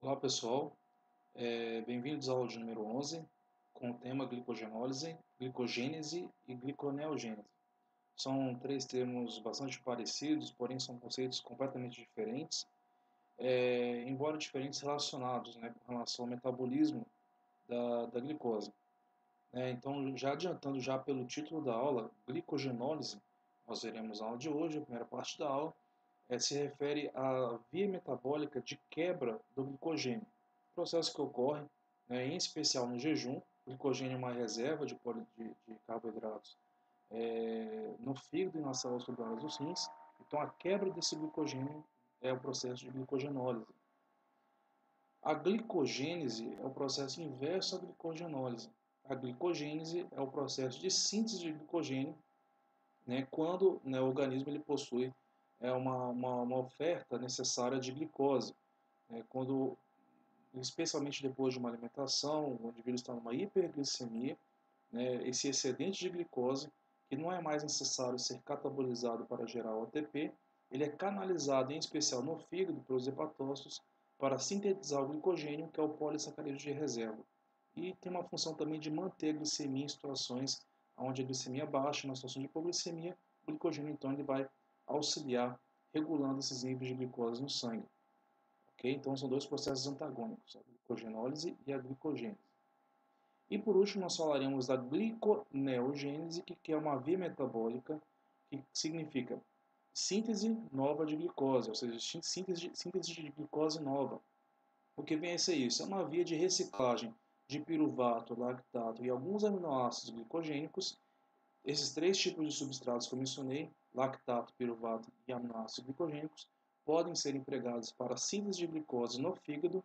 Olá pessoal, bem-vindos à aula de número 11 com o tema glicogenólise, glicogênese e gliconeogênese. São três termos bastante parecidos, porém são conceitos completamente diferentes, embora diferentes relacionados, né, com relação ao metabolismo da glicose. Então, já adiantando já pelo título da aula, glicogenólise, nós veremos na aula de hoje, a primeira parte da aula, se refere à via metabólica de quebra do glicogênio, processo que ocorre, em especial no jejum. O glicogênio é uma reserva de carboidratos no fígado e nas células tubulares dos rins. Então, a quebra desse glicogênio é o processo de glicogenólise. A glicogênese é o processo inverso à glicogenólise. A glicogênese é o processo de síntese de glicogênio, quando, o organismo ele possui uma oferta necessária de glicose. Quando, especialmente depois de uma alimentação, o indivíduo está numa hiperglicemia, esse excedente de glicose, que não é mais necessário ser catabolizado para gerar o ATP, ele é canalizado em especial no fígado pelos hepatócitos para sintetizar o glicogênio, que é o polissacarídeo de reserva. E tem uma função também de manter a glicemia em situações onde a glicemia é baixa, na situação de hipoglicemia, o glicogênio então ele vai auxiliar regulando esses níveis de glicose no sangue. Okay? Então são dois processos antagônicos, a glicogenólise e a glicogênese. E por último nós falaremos da gliconeogênese, que é uma via metabólica que significa síntese nova de glicose, ou seja, síntese de glicose nova. O que vem a ser isso? É uma via de reciclagem de piruvato, lactato e alguns aminoácidos glicogênicos. Esses três tipos de substratos que eu mencionei, lactato, piruvato e aminoácidos glicogênicos, podem ser empregados para a síntese de glicose no fígado,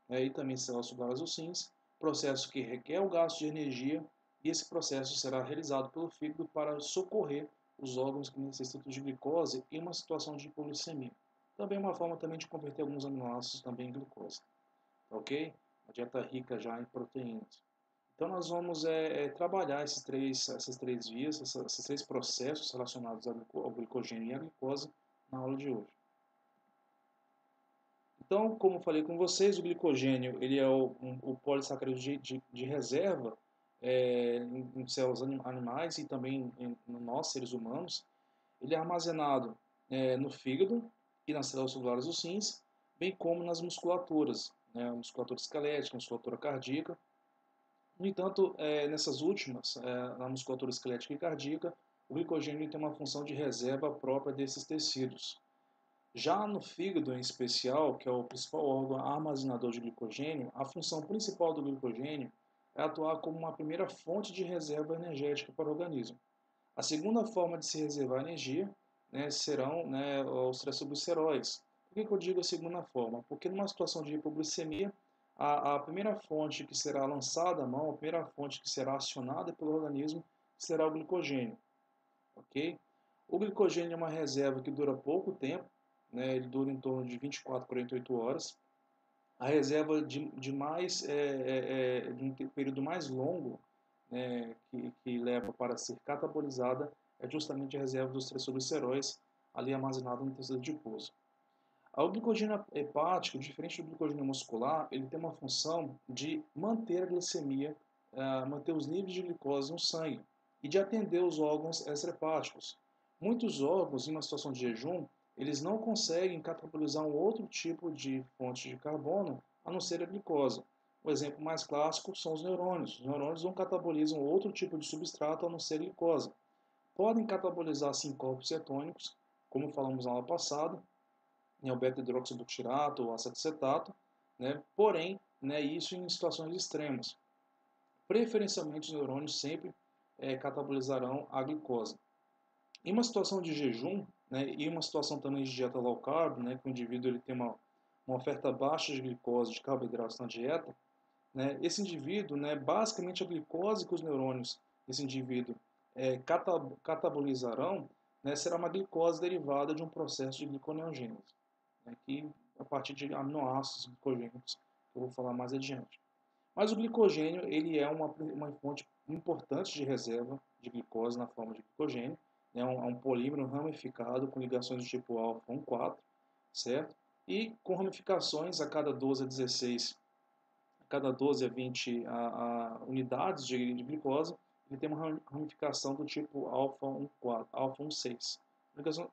e também células tubulares dos rins, processo que requer o gasto de energia, e esse processo será realizado pelo fígado para socorrer os órgãos que necessitam de glicose em uma situação de hipoglicemia. Também é uma forma também de converter alguns aminoácidos também em glicose. Ok? Uma dieta rica já em proteínas. Então nós vamos trabalhar essas três vias, esses três processos relacionados ao glicogênio e à glicose na aula de hoje. Então, como falei com vocês, o glicogênio ele é o polissacarídeo de reserva em células animais e também em nós, seres humanos. Ele é armazenado no fígado e nas células tubulares dos rins, bem como nas musculaturas, a musculatura esquelética, a musculatura cardíaca. No entanto, nessas últimas, na musculatura esquelética e cardíaca, o glicogênio tem uma função de reserva própria desses tecidos. Já no fígado, em especial, que é o principal órgão armazenador de glicogênio, a função principal do glicogênio é atuar como uma primeira fonte de reserva energética para o organismo. A segunda forma de se reservar energia, serão, os triacilgliceróis. Por que eu digo a segunda forma? Porque numa situação de hipoglicemia, a primeira fonte que será lançada à mão, a primeira fonte que será acionada pelo organismo, será o glicogênio. Ok? O glicogênio é uma reserva que dura pouco tempo, ele dura em torno de 24 a 48 horas. A reserva de um período mais longo, que leva para ser catabolizada, é justamente a reserva dos triacilgliceróis, ali armazenado no tecido adiposo. O glicogênio hepático, diferente do glicogênio muscular, ele tem uma função de manter a glicemia, manter os níveis de glicose no sangue e de atender os órgãos extrahepáticos. Muitos órgãos, em uma situação de jejum, eles não conseguem catabolizar um outro tipo de fonte de carbono a não ser a glicose. O exemplo mais clássico são os neurônios. Os neurônios não catabolizam outro tipo de substrato a não ser a glicose. Podem catabolizar sim corpos cetônicos, como falamos na aula passada, o beta-hidroxibutirato ou acetoaceto, porém, isso em situações extremas. Preferencialmente os neurônios sempre catabolizarão a glicose. Em uma situação de jejum, e uma situação também de dieta low carb, que o indivíduo ele tem uma oferta baixa de glicose, de carboidratos na dieta, esse indivíduo, basicamente a glicose que os neurônios desse indivíduo catabolizarão, será uma glicose derivada de um processo de gliconeogênese, que a partir de aminoácidos glicogênicos, que eu vou falar mais adiante. Mas o glicogênio ele é uma fonte importante de reserva de glicose na forma de glicogênio, é um polímero ramificado com ligações do tipo alfa 1,4, certo? e com ramificações a cada 12 a 16, a cada 12 a 20 unidades de glicose, ele tem uma ramificação do tipo alfa 1,4, alfa 1,6.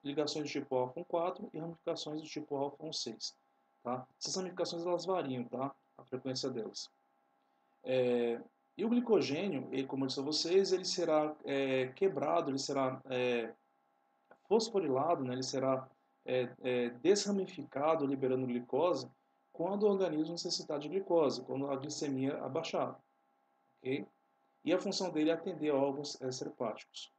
Ligações do tipo alfa 1,4 e ramificações do tipo alfa 1,6. Tá? Essas ramificações elas variam, tá? A frequência delas. E o glicogênio, como eu disse a vocês, ele será quebrado, ele será fosforilado, né? Ele será desramificado, liberando glicose, quando o organismo necessitar de glicose, quando a glicemia abaixar. Okay? E a função dele é atender a órgãos extrahepáticos.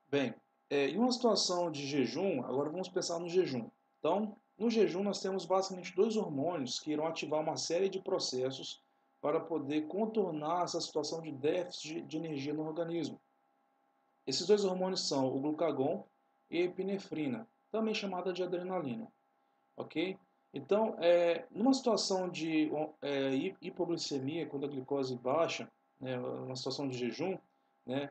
Bem, em uma situação de jejum, agora vamos pensar no jejum. Então, no jejum nós temos basicamente dois hormônios que irão ativar uma série de processos para poder contornar essa situação de déficit de energia no organismo. Esses dois hormônios são o glucagon e a epinefrina, também chamada de adrenalina. Ok? Então, numa situação de hipoglicemia, quando a glicose baixa, né, uma situação de jejum, né,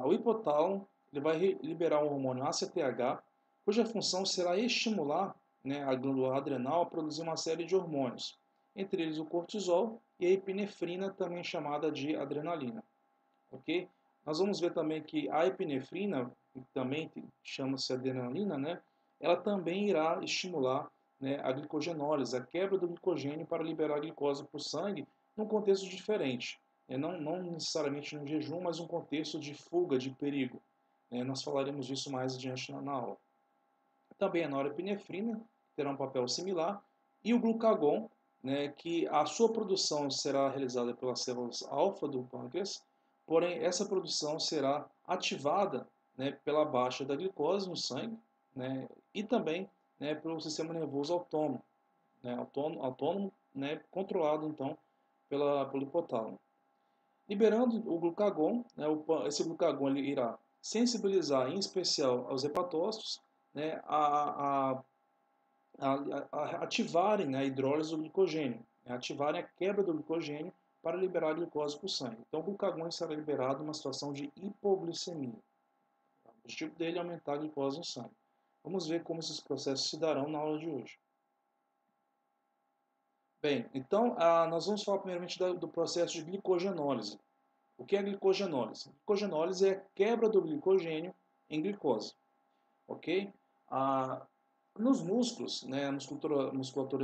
o hipotálamo ele vai liberar um hormônio ACTH, cuja função será estimular, né, a glândula adrenal a produzir uma série de hormônios, entre eles o cortisol e a epinefrina, também chamada de adrenalina. Ok? Nós vamos ver também que a epinefrina, que também chama-se adrenalina, né, ela também irá estimular, né, a glicogenólise, a quebra do glicogênio para liberar a glicose para o sangue, num contexto diferente. Não necessariamente no jejum, mas um contexto de fuga, de perigo. Nós falaremos disso mais adiante na aula. Também a norepinefrina terá um papel similar, e o glucagon, né, que a sua produção será realizada pelas células alfa do pâncreas, porém essa produção será ativada, né, pela baixa da glicose no sangue, né, e também, né, pelo sistema nervoso autônomo, né, né, controlado então pelo hipotálamo. Liberando o glucagon, né, esse glucagon ele irá sensibilizar em especial aos hepatócitos, né, ativarem, né, a hidrólise do glicogênio, né, ativarem a quebra do glicogênio para liberar a glicose para o sangue. Então o glucagon será liberado numa situação de hipoglicemia. O objetivo dele é aumentar a glicose no sangue. Vamos ver como esses processos se darão na aula de hoje. Bem, então nós vamos falar primeiramente do processo de glicogenólise. O que é glicogenólise? Glicogenólise é a quebra do glicogênio em glicose. Ok? Nos músculos, né, a musculatura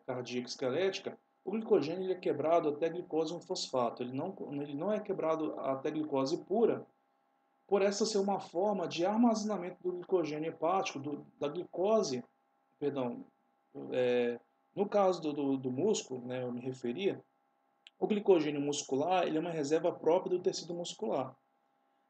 cardíaca esquelética, o glicogênio ele é quebrado até glicose 1-fosfato. Ele não é quebrado até glicose pura, por essa ser uma forma de armazenamento do glicogênio hepático, da glicose, perdão, no caso do músculo, né, eu me referia, o glicogênio muscular ele é uma reserva própria do tecido muscular.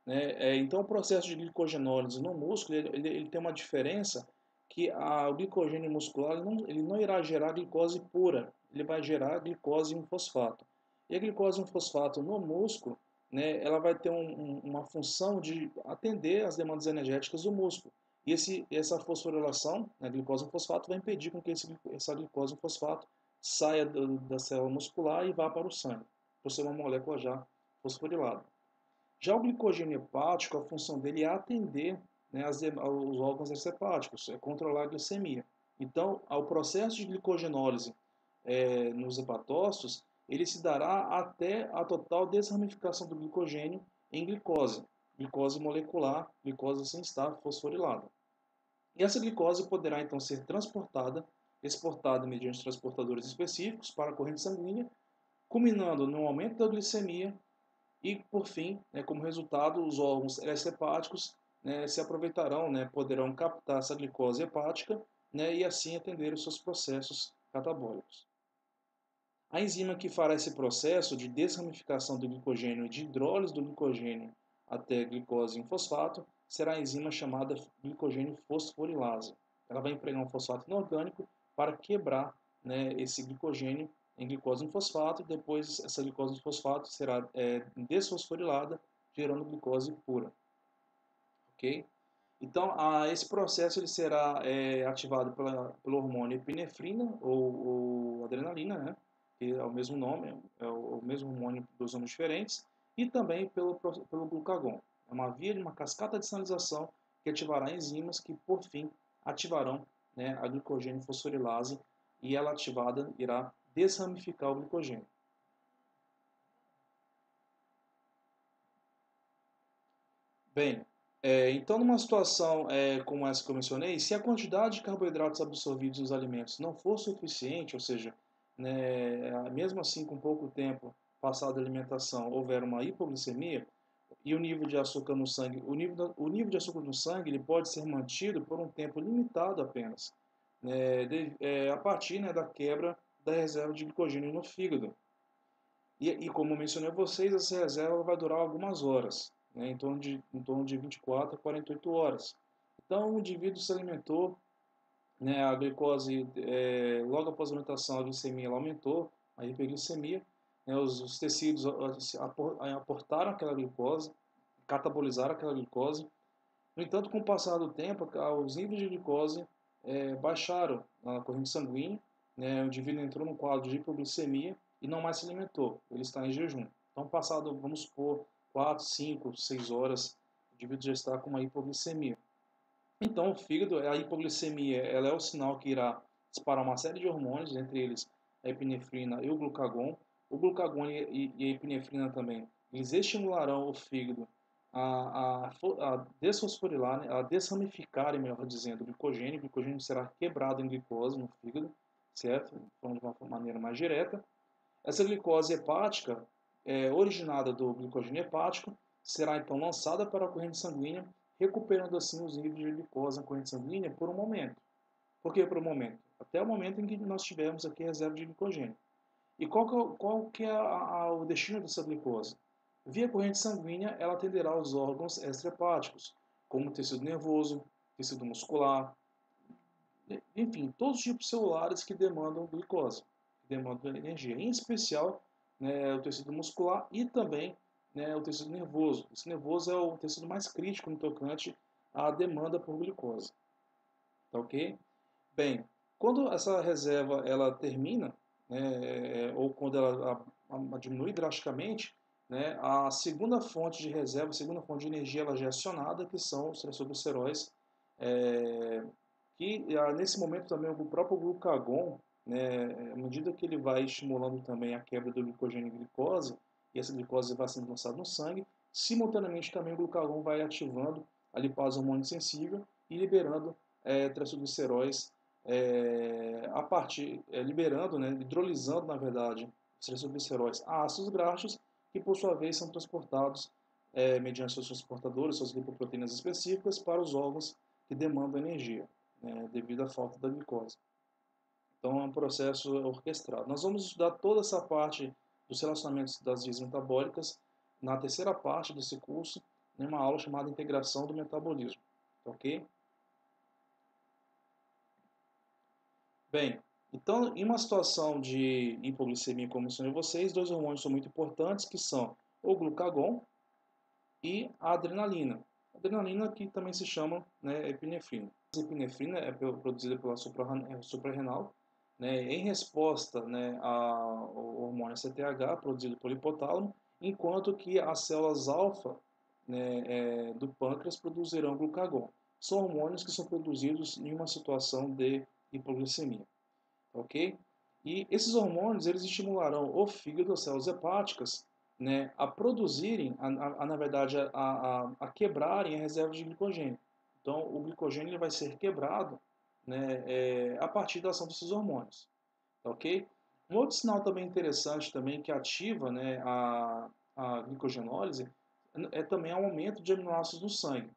Né? Então, o processo de glicogenólise no músculo ele tem uma diferença que o glicogênio muscular ele não irá gerar glicose pura, ele vai gerar glicose 1-fosfato. E a glicose 1-fosfato no músculo, né, ela vai ter uma função de atender às demandas energéticas do músculo. E essa fosforilação, né, glicose 1-fosfato, vai impedir com que essa glicose 1-fosfato saia da célula muscular e vá para o sangue, por ser uma molécula já fosforilada. Já o glicogênio hepático, a função dele é atender, né, aos órgãos hepáticos, é controlar a glicemia. Então, o processo de glicogenólise nos hepatócitos, ele se dará até a total desramificação do glicogênio em glicose molecular, glicose sem estar fosforilada. E essa glicose poderá então ser exportada mediante transportadores específicos para a corrente sanguínea, culminando no aumento da glicemia e, por fim, né, como resultado, os órgãos hepáticos, né, se aproveitarão, né, poderão captar essa glicose hepática, né, e assim atender os seus processos catabólicos. A enzima que fará esse processo de desramificação do glicogênio e de hidrólise do glicogênio até glicose em fosfato será a enzima chamada glicogênio fosforilase. Ela vai empregar um fosfato inorgânico para quebrar, né, esse glicogênio em glicose em fosfato, e depois essa glicose em fosfato será desfosforilada, gerando glicose pura. Ok? Então, esse processo ele será ativado pelo hormônio epinefrina ou adrenalina, né? Que é o mesmo nome, é o mesmo hormônio, dois nomes diferentes, e também pelo glucagon. É uma via de uma cascata de sinalização que ativará enzimas que, por fim, ativarão, né, a glicogênio fosforilase e ela ativada irá desramificar o glicogênio. Bem, então numa situação como essa que eu mencionei, se a quantidade de carboidratos absorvidos nos alimentos não for suficiente, ou seja, né, mesmo assim com pouco tempo passado da alimentação houver uma hipoglicemia e o nível de açúcar no sangue, o nível de açúcar no sangue ele pode ser mantido por um tempo limitado apenas, né, a partir, né, da quebra da reserva de glicogênio no fígado. E como eu mencionei a vocês, essa reserva vai durar algumas horas, né, em torno de 24 a 48 horas. Então, o indivíduo se alimentou, né, a glicose, logo após a alimentação, a glicemia ela aumentou, a hiperglicemia, né, os tecidos aportaram aquela glicose, catabolizaram aquela glicose. No entanto, com o passar do tempo, os níveis de glicose baixaram na corrente sanguínea, né, o indivíduo entrou num quadro de hipoglicemia e não mais se alimentou, ele está em jejum. Então, passado, vamos supor, 4, 5, 6 horas, o indivíduo já está com uma hipoglicemia. Então, o fígado, a hipoglicemia, ela é o sinal que irá disparar uma série de hormônios, entre eles a epinefrina e o glucagon. O glucagon e a epinefrina também, eles estimularão o fígado a desfosforilar, né, a desramificar, melhor dizendo, o glicogênio. O glicogênio será quebrado em glicose no fígado, certo? Falando de uma maneira mais direta. Essa glicose hepática, originada do glicogênio hepático, será então lançada para a corrente sanguínea, recuperando assim os níveis de glicose na corrente sanguínea por um momento. Por que por um momento? Até o momento em que nós tivermos aqui a reserva de glicogênio. E qual que é o destino dessa glicose? Via corrente sanguínea, ela atenderá aos órgãos extrahepáticos, como o tecido nervoso, tecido muscular, enfim, todos os tipos celulares que demandam glicose, que demandam energia, em especial, né, o tecido muscular e também, né, o tecido nervoso. Esse nervoso é o tecido mais crítico no tocante à demanda por glicose. Tá ok? Bem, quando essa reserva ela termina, né, ou quando ela diminui drasticamente, né, a segunda fonte de reserva, a segunda fonte de energia, ela já é acionada, que são os triacilgliceróis, é, que nesse momento também o próprio glucagon, né, à medida que ele vai estimulando também a quebra do glicogênio em glicose, e essa glicose vai sendo lançada no sangue, simultaneamente também o glucagon vai ativando a lipase hormônio sensível e liberando triacilgliceróis a partir, liberando, né, hidrolisando na verdade, os triacilgliceróis a ácidos graxos, que por sua vez são transportados mediante seus transportadores, suas lipoproteínas específicas, para os órgãos que demandam energia, né, devido à falta da glicose. Então é um processo orquestrado. Nós vamos estudar toda essa parte dos relacionamentos das vias metabólicas na terceira parte desse curso, em uma aula chamada Integração do Metabolismo. Ok? Bem, então, em uma situação de hipoglicemia, como mencionei a vocês, dois hormônios são muito importantes, que são o glucagon e a adrenalina. A adrenalina que também se chama, né, epinefrina. A epinefrina é produzida pela suprarrenal, né, em resposta, né, ao hormônio CTH, produzido pelo hipotálamo, enquanto que as células alfa, né, do pâncreas produzirão glucagon. São hormônios que são produzidos em uma situação de hipoglicemia. Ok? E esses hormônios eles estimularão o fígado, as células hepáticas, né, a produzirem, na verdade, a quebrarem a reserva de glicogênio. Então, o glicogênio ele vai ser quebrado, né, a partir da ação desses hormônios. Ok? Um outro sinal também interessante também que ativa, né, a glicogenólise é também o aumento de aminoácidos no sangue.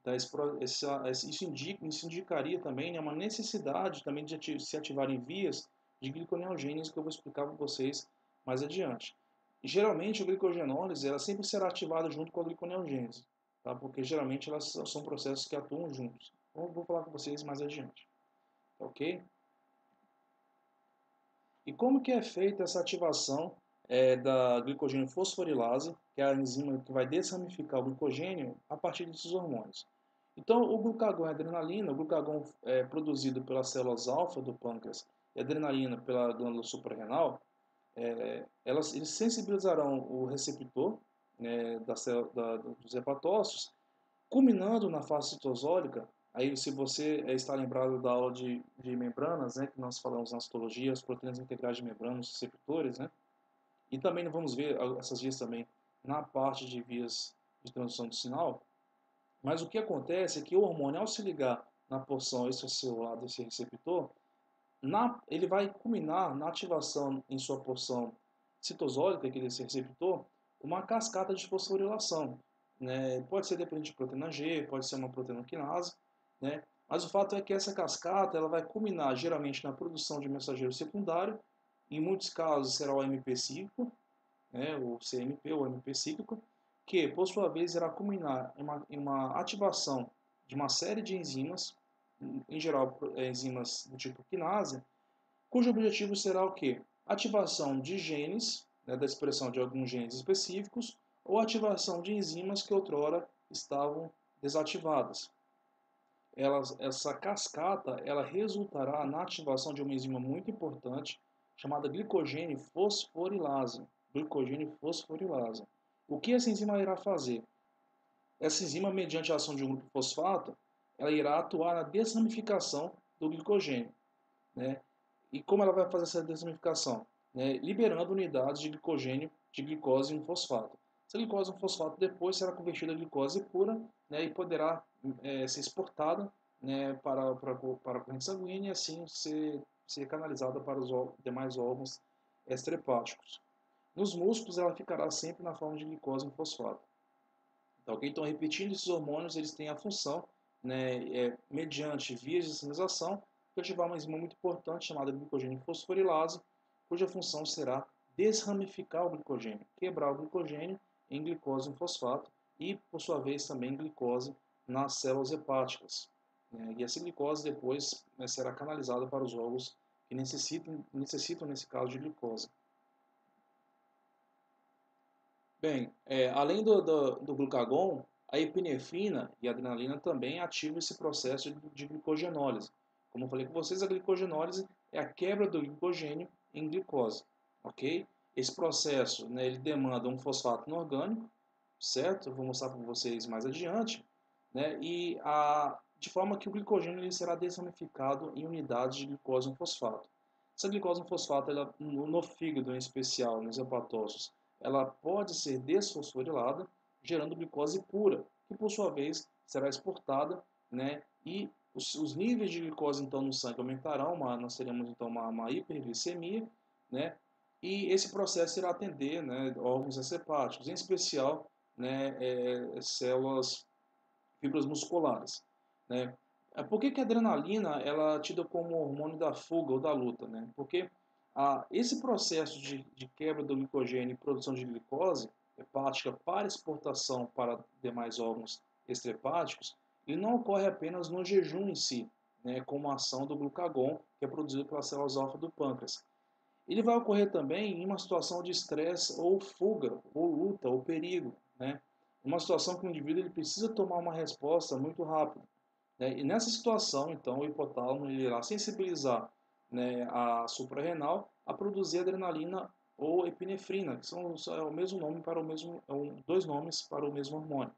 Tá? Isso indicaria também, né, uma necessidade também de se ativarem vias de gliconeogênese que eu vou explicar para vocês mais adiante. E, geralmente a glicogenólise ela sempre será ativada junto com a gliconeogênese, tá? Porque geralmente elas são processos que atuam juntos. Então, eu vou falar com vocês mais adiante. Ok? E como que é feita essa ativação da glicogênio fosforilase, que é a enzima que vai desramificar o glicogênio a partir desses hormônios? Então, o glucagon e a adrenalina, o glucagon é produzido pelas células alfa do pâncreas e a adrenalina pela glândula suprarrenal, eles sensibilizarão o receptor, né, dos hepatócitos, culminando na fase citosólica Aí, se você está lembrado da aula de membranas, né, que nós falamos na citologia, as proteínas integrais de membrana, os receptores, né, e também vamos ver essas vias também na parte de vias de transdução do sinal. Mas o que acontece é que o hormônio, ao se ligar na porção extracelular desse receptor, ele vai culminar na ativação em sua porção citosólica, que é esse receptor, uma cascata de fosforilação. Né? Pode ser dependente de proteína G, pode ser uma proteína quinase, né? Mas o fato é que essa cascata ela vai culminar geralmente na produção de mensageiro secundário, em muitos casos será o MP cíclico, né? O CMP ou MP cíclico, que por sua vez irá culminar em uma ativação de uma série de enzimas, em geral enzimas do tipo quinase, cujo objetivo será o quê? Ativação de genes, né, da expressão de alguns genes específicos, ou ativação de enzimas que outrora estavam desativadas. Essa cascata ela resultará na ativação de uma enzima muito importante chamada glicogênio fosforilase. Glicogênio fosforilase. O que essa enzima irá fazer? Essa enzima, mediante a ação de um grupo fosfato, ela irá atuar na desramificação do glicogênio, né? E como ela vai fazer essa desamificação? Né? Liberando unidades de glicogênio, de glicose em um fosfato. Essa glicose em um fosfato depois será convertida em glicose pura, né? E poderá ser exportada, né? para a corrente sanguínea e assim ser canalizada para os demais órgãos extrahepáticos. Nos músculos ela ficará sempre na forma de glicose em fosfato. Tá, okay? Então, repetindo, esses hormônios eles têm a função, né, mediante vias de sinalização, de ativar uma enzima muito importante chamada glicogênio fosforilase, cuja função será desramificar o glicogênio, quebrar o glicogênio em glicose em fosfato e, por sua vez, também glicose nas células hepáticas. Né? E essa glicose depois, né, será canalizada para os órgãos que necessitam, nesse caso, de glicose. Bem, além do glucagon, a epinefrina e a adrenalina também ativam esse processo de glicogenólise. Como eu falei com vocês, a glicogenólise é a quebra do glicogênio em glicose, ok? Esse processo, né, ele demanda um fosfato inorgânico, certo? Eu vou mostrar para vocês mais adiante, né? De forma que o glicogênio ele será desramificado em unidades de glicose 1-fosfato. Essa glicose 1-fosfato, ela, no fígado em especial, nos hepatócitos, ela pode ser desfosforilada, gerando glicose pura, que por sua vez será exportada, né? E os níveis de glicose então no sangue aumentarão, nós teremos então uma hiperglicemia, né? E esse processo irá atender, né, órgãos hepáticos, em especial, né, células, fibras musculares, né? Por que a adrenalina ela é tida como hormônio da fuga ou da luta, né? Porque esse processo de quebra do glicogênio e produção de glicose hepática para exportação para demais órgãos extrahepáticos, ele não ocorre apenas no jejum em si, né, como a ação do glucagon, que é produzido pelas células alfa do pâncreas. Ele vai ocorrer também em uma situação de estresse ou fuga, ou luta, ou perigo, né? Uma situação que o indivíduo ele precisa tomar uma resposta muito rápida, né? E nessa situação, então, o hipotálamo ele irá sensibilizar, né, a suprarrenal a produzir adrenalina ou epinefrina, que é o mesmo nome para o mesmo, dois nomes para o mesmo hormônio.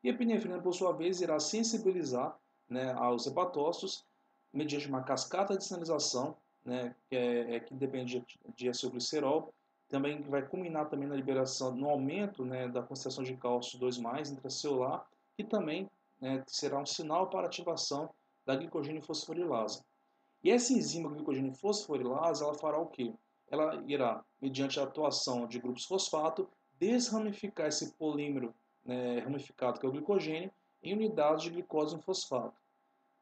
E a epinefrina, por sua vez, irá sensibilizar, né, aos hepatócitos mediante uma cascata de sinalização, né, que depende de acetilglicerol, também vai culminar também na liberação, no aumento, né, da concentração de cálcio 2+, intracelular, que também, né, será um sinal para ativação da glicogênio fosforilase. E essa enzima glicogênio fosforilase, ela fará o quê? Ela irá, mediante a atuação de grupos fosfato, desramificar esse polímero, né, ramificado, que é o glicogênio, em unidades de glicose 1-fosfato.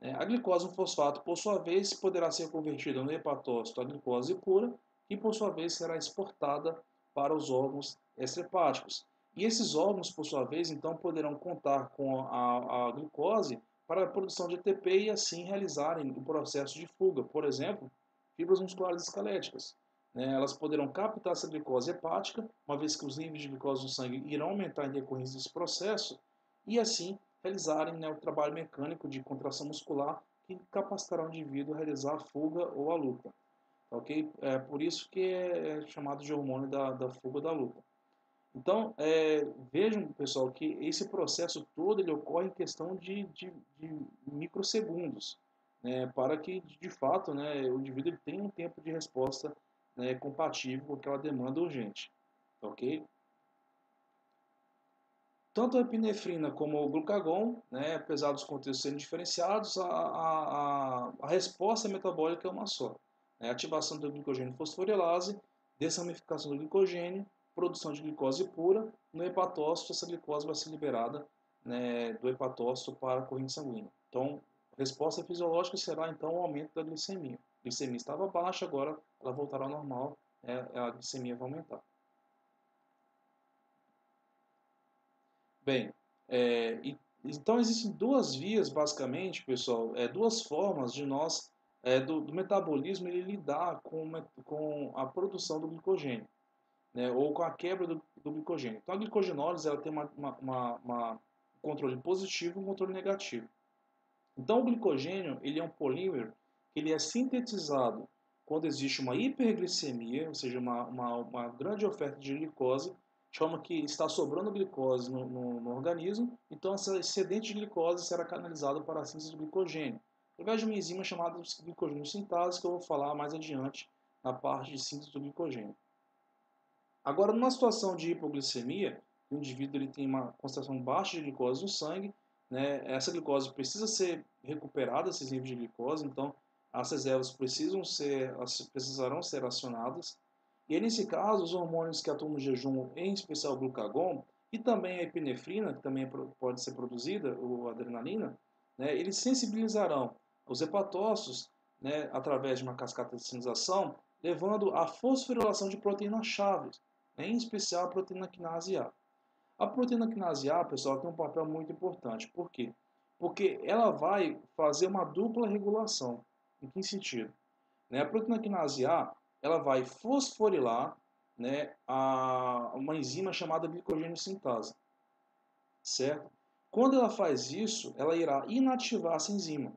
A glicose 1-fosfato, por sua vez, poderá ser convertida no hepatócito a glicose pura, que por sua vez será exportada para os órgãos extrahepáticos. E esses órgãos, por sua vez, então poderão contar com a glicose para a produção de ATP e assim realizarem o processo de fuga. Por exemplo, fibras musculares esqueléticas. Elas poderão captar essa glicose hepática, uma vez que os níveis de glicose no sangue irão aumentar em decorrência desse processo, e assim realizarem, né, o trabalho mecânico de contração muscular que capacitará o indivíduo a realizar a fuga ou a luta. Ok? É por isso que é chamado de hormônio da fuga ou da luta. Então, vejam, pessoal, que esse processo todo ele ocorre em questão de microsegundos, né, para que, de fato, né, o indivíduo ele tenha um tempo de resposta, né, compatível com aquela demanda urgente. Ok? Tanto a epinefrina como o glucagon, né, apesar dos contextos serem diferenciados, a resposta metabólica é uma só. Né? Ativação do glicogênio fosforilase, desramificação do glicogênio, produção de glicose pura. No hepatócito, essa glicose vai ser liberada, né, do hepatócito para a corrente sanguínea. Então, a resposta fisiológica será então o aumento da glicemia. A glicemia estava baixa, agora ela voltará ao normal, né, a glicemia vai aumentar. Bem, então existem duas vias, basicamente, pessoal, duas formas de nós, do metabolismo, ele lidar com a produção do glicogênio, né, ou com a quebra do glicogênio. Então, a glicogenólise ela tem um controle positivo e um controle negativo. Então, o glicogênio ele é um polímero que ele é sintetizado quando existe uma hiperglicemia, ou seja, uma grande oferta de glicose, de forma que está sobrando glicose no organismo, então esse excedente de glicose será canalizado para a síntese de glicogênio, através de uma enzima chamada glicogênio sintase, que eu vou falar mais adiante na parte de síntese do glicogênio. Agora, numa situação de hipoglicemia, o indivíduo ele tem uma concentração baixa de glicose no sangue, né? Essa glicose precisa ser recuperada, esses níveis de glicose, então as reservas precisarão ser acionadas. E aí, nesse caso, os hormônios que atuam no jejum, em especial o glucagon, e também a epinefrina, que também pode ser produzida, ou adrenalina, né? Eles sensibilizarão os hepatócitos, né, através de uma cascata de sinalização, levando à fosforilação de proteínas-chave, em especial a proteína quinase A. A proteína quinase A, pessoal, tem um papel muito importante. Por quê? Porque ela vai fazer uma dupla regulação. Em que sentido? A proteína quinase A ela vai fosforilar, né, uma enzima chamada glicogênio sintase, certo? Quando ela faz isso, ela irá inativar essa enzima,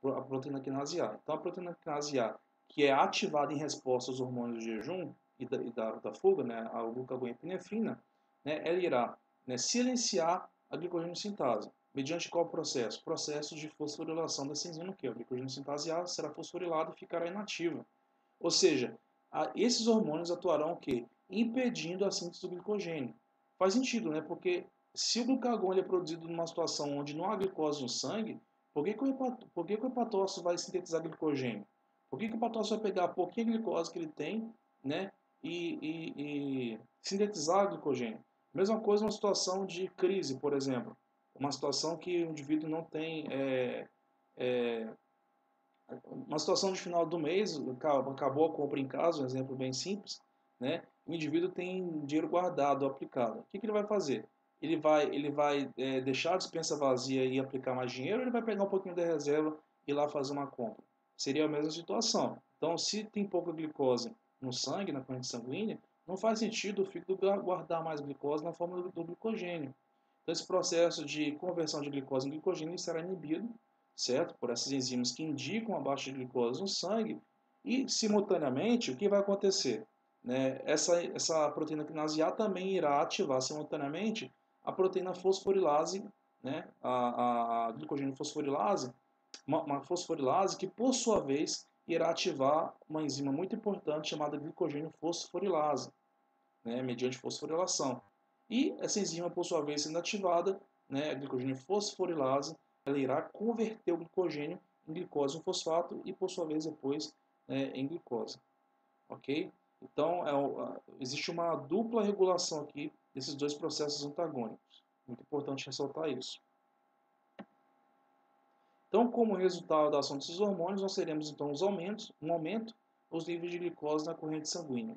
a proteína quinase A. Então, a proteína quinase A, que é ativada em resposta aos hormônios de jejum e da fuga, né, a glucagon e a epinefrina, né, ela irá, né, silenciar a glicogênio sintase. Mediante qual processo? Processo de fosforilação dessa enzima, que é a glicogênio sintase A, será fosforilada e ficará inativa. Ou seja, esses hormônios atuarão o quê? Impedindo a síntese do glicogênio. Faz sentido, né? Porque se o glucagon é produzido numa situação onde não há glicose no sangue, por que o hepatócito vai sintetizar glicogênio? Por que o hepatócito vai pegar a pouquinha glicose que ele tem, né, e sintetizar glicogênio? Mesma coisa numa situação de crise, por exemplo. Uma situação que o indivíduo não tem é, uma situação de final do mês, acabou a compra em casa, um exemplo bem simples, né? O indivíduo tem dinheiro guardado, aplicado. O que ele vai fazer? Ele vai deixar a despensa vazia e aplicar mais dinheiro, ou ele vai pegar um pouquinho da reserva e ir lá fazer uma compra? Seria a mesma situação. Então, se tem pouca glicose no sangue, na corrente sanguínea, não faz sentido o fígado guardar mais glicose na forma do glicogênio. Então, esse processo de conversão de glicose em glicogênio será inibido, certo? Por essas enzimas que indicam a baixa de glicose no sangue, e simultaneamente o que vai acontecer? Né? Essa proteína quinase A também irá ativar simultaneamente a proteína fosforilase, né? a glicogênio fosforilase, uma fosforilase que por sua vez irá ativar uma enzima muito importante chamada glicogênio fosforilase, né? Mediante fosforilação. E essa enzima, por sua vez, sendo ativada, né, a glicogênio fosforilase, ela irá converter o glicogênio em glicose 1-fosfato e, por sua vez, depois, em glicose. Ok? Então, existe uma dupla regulação aqui desses dois processos antagônicos. Muito importante ressaltar isso. Então, como resultado da ação desses hormônios, nós teremos então um aumento nos níveis de glicose na corrente sanguínea.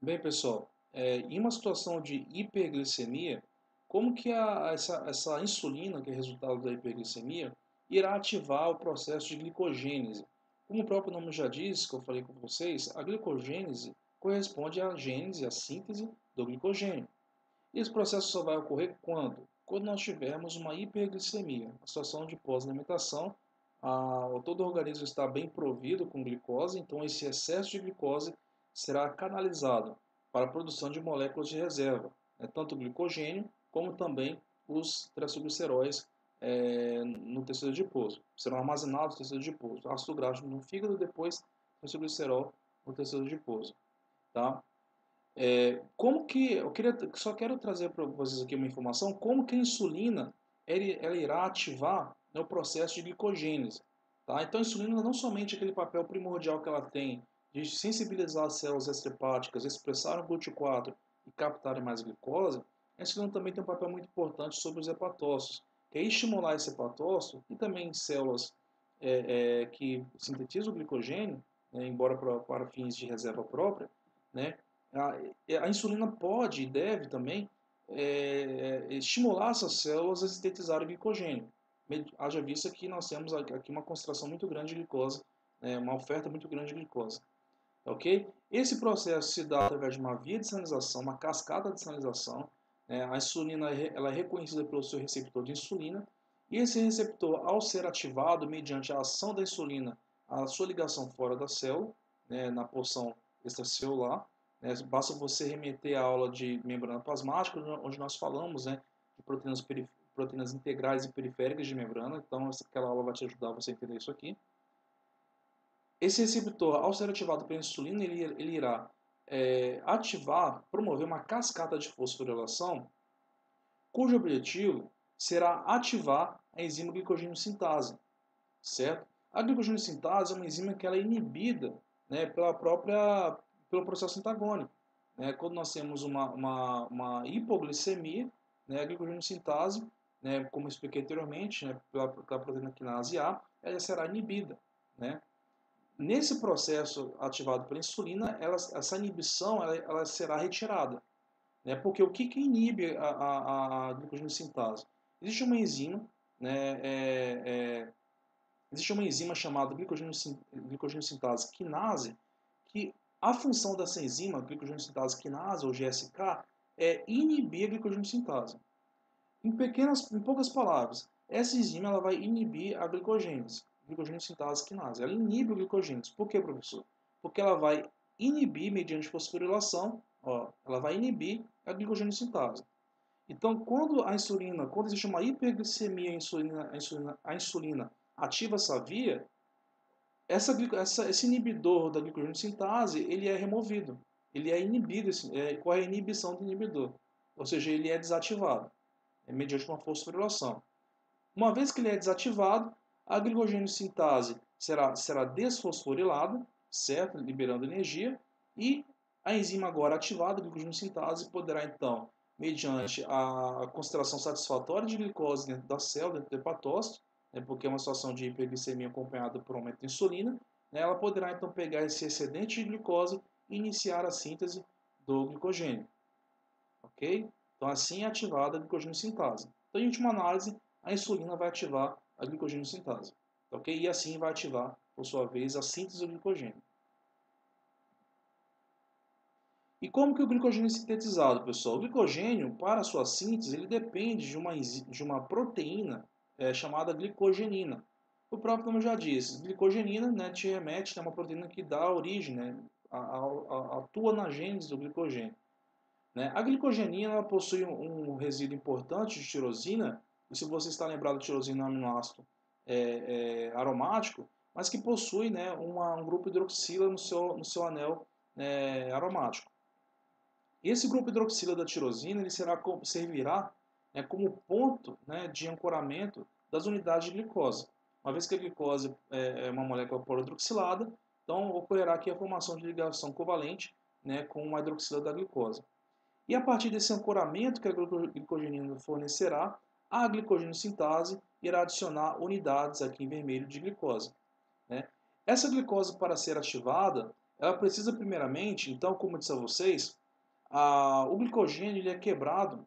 Bem, pessoal, em uma situação de hiperglicemia, como que essa insulina, que é resultado da hiperglicemia, irá ativar o processo de glicogênese? Como o próprio nome já diz, que eu falei com vocês, a glicogênese corresponde à gênese, à síntese do glicogênio. E esse processo só vai ocorrer quando? Quando nós tivermos uma hiperglicemia, uma situação de pós-alimentação, todo o organismo está bem provido com glicose, então esse excesso de glicose será canalizado para a produção de moléculas de reserva, né, tanto o glicogênio como também os triacilgliceróis no tecido adiposo. Serão armazenados no tecido adiposo, ácido graxo no fígado, depois triacilglicerol no tecido adiposo. Tá? Como que só quero trazer para vocês aqui uma informação, como que a insulina ela irá ativar, né, o processo de glicogênese, tá? Então a insulina não somente aquele papel primordial que ela tem de sensibilizar as células extrahepáticas, expressar o GLUT4 e captarem mais glicose, a insulina também tem um papel muito importante sobre os hepatócitos, que é estimular esse hepatócito e também células que sintetizam o glicogênio, né, embora para fins de reserva própria, né? A insulina pode e deve também estimular essas células a sintetizarem glicogênio. Haja vista que nós temos aqui uma concentração muito grande de glicose, uma oferta muito grande de glicose. Ok? Esse processo se dá através de uma via de sinalização, uma cascata de sinalização. A insulina ela é reconhecida pelo seu receptor de insulina, e esse receptor, ao ser ativado mediante a ação da insulina, a sua ligação fora da célula, na porção extracelular, basta você remeter à aula de membrana plasmática, onde nós falamos, de proteínas integrais e periféricas de membrana, então aquela aula vai te ajudar você a entender isso aqui. Esse receptor, ao ser ativado pela insulina, ele irá promover uma cascata de fosforilação, cujo objetivo será ativar a enzima glicogênio sintase, certo? A glicogênio sintase é uma enzima que ela é inibida, pelo processo antagônico. Quando nós temos uma hipoglicemia, a glicogênio sintase, como eu expliquei anteriormente, pela proteína quinase A, ela será inibida, né? Nesse processo ativado pela insulina, essa inibição ela será retirada. Porque o que inibe a glicogênio sintase? Existe uma enzima, existe uma enzima chamada glicogênio sintase quinase, que a função dessa enzima, glicogênio sintase quinase, ou GSK, é inibir a glicogênio sintase. Em poucas palavras, essa enzima ela vai inibir a glicogênese sintase quinase. Ela inibe o glicogênese. Por que, professor? Porque ela vai inibir, mediante fosforilação, ela vai inibir a glicogênio sintase. Então, quando existe uma hiperglicemia, a insulina ativa essa via, esse inibidor da glicogênio sintase, ele é removido. Ele é inibido, ocorre a inibição do inibidor. Ou seja, ele é desativado, mediante uma fosforilação. Uma vez que ele é desativado, a glicogênio sintase será desfosforilada, certo? Liberando energia, e a enzima agora ativada, a glicogênio sintase, poderá então, mediante a concentração satisfatória de glicose dentro da célula, dentro do hepatócito, porque é uma situação de hiperglicemia acompanhada por aumento de insulina, ela poderá então pegar esse excedente de glicose e iniciar a síntese do glicogênio. Ok? Então assim é ativada a glicogênio sintase. Então, em última análise, a insulina vai ativar a glicogênio sintase. Ok? E assim vai ativar, por sua vez, a síntese do glicogênio. E como que o glicogênio é sintetizado, pessoal? O glicogênio, para sua síntese, ele depende de uma proteína chamada glicogenina. O próprio nome já diz, glicogenina, te remete a uma proteína que dá origem, atua na gênese do glicogênio. A glicogenina ela possui um resíduo importante de tirosina, e se você está lembrado, tirosina é um aminoácido aromático, mas que possui um grupo hidroxila no seu anel aromático. Esse grupo hidroxila da tirosina ele servirá como ponto de ancoramento das unidades de glicose. Uma vez que a glicose é uma molécula polihidroxilada, então ocorrerá aqui a formação de ligação covalente com a hidroxila da glicose. E a partir desse ancoramento que a glicogenina fornecerá, a glicogênio sintase irá adicionar unidades aqui em vermelho de glicose. Essa glicose, para ser ativada, ela precisa primeiramente, então, como eu disse a vocês, o glicogênio ele é quebrado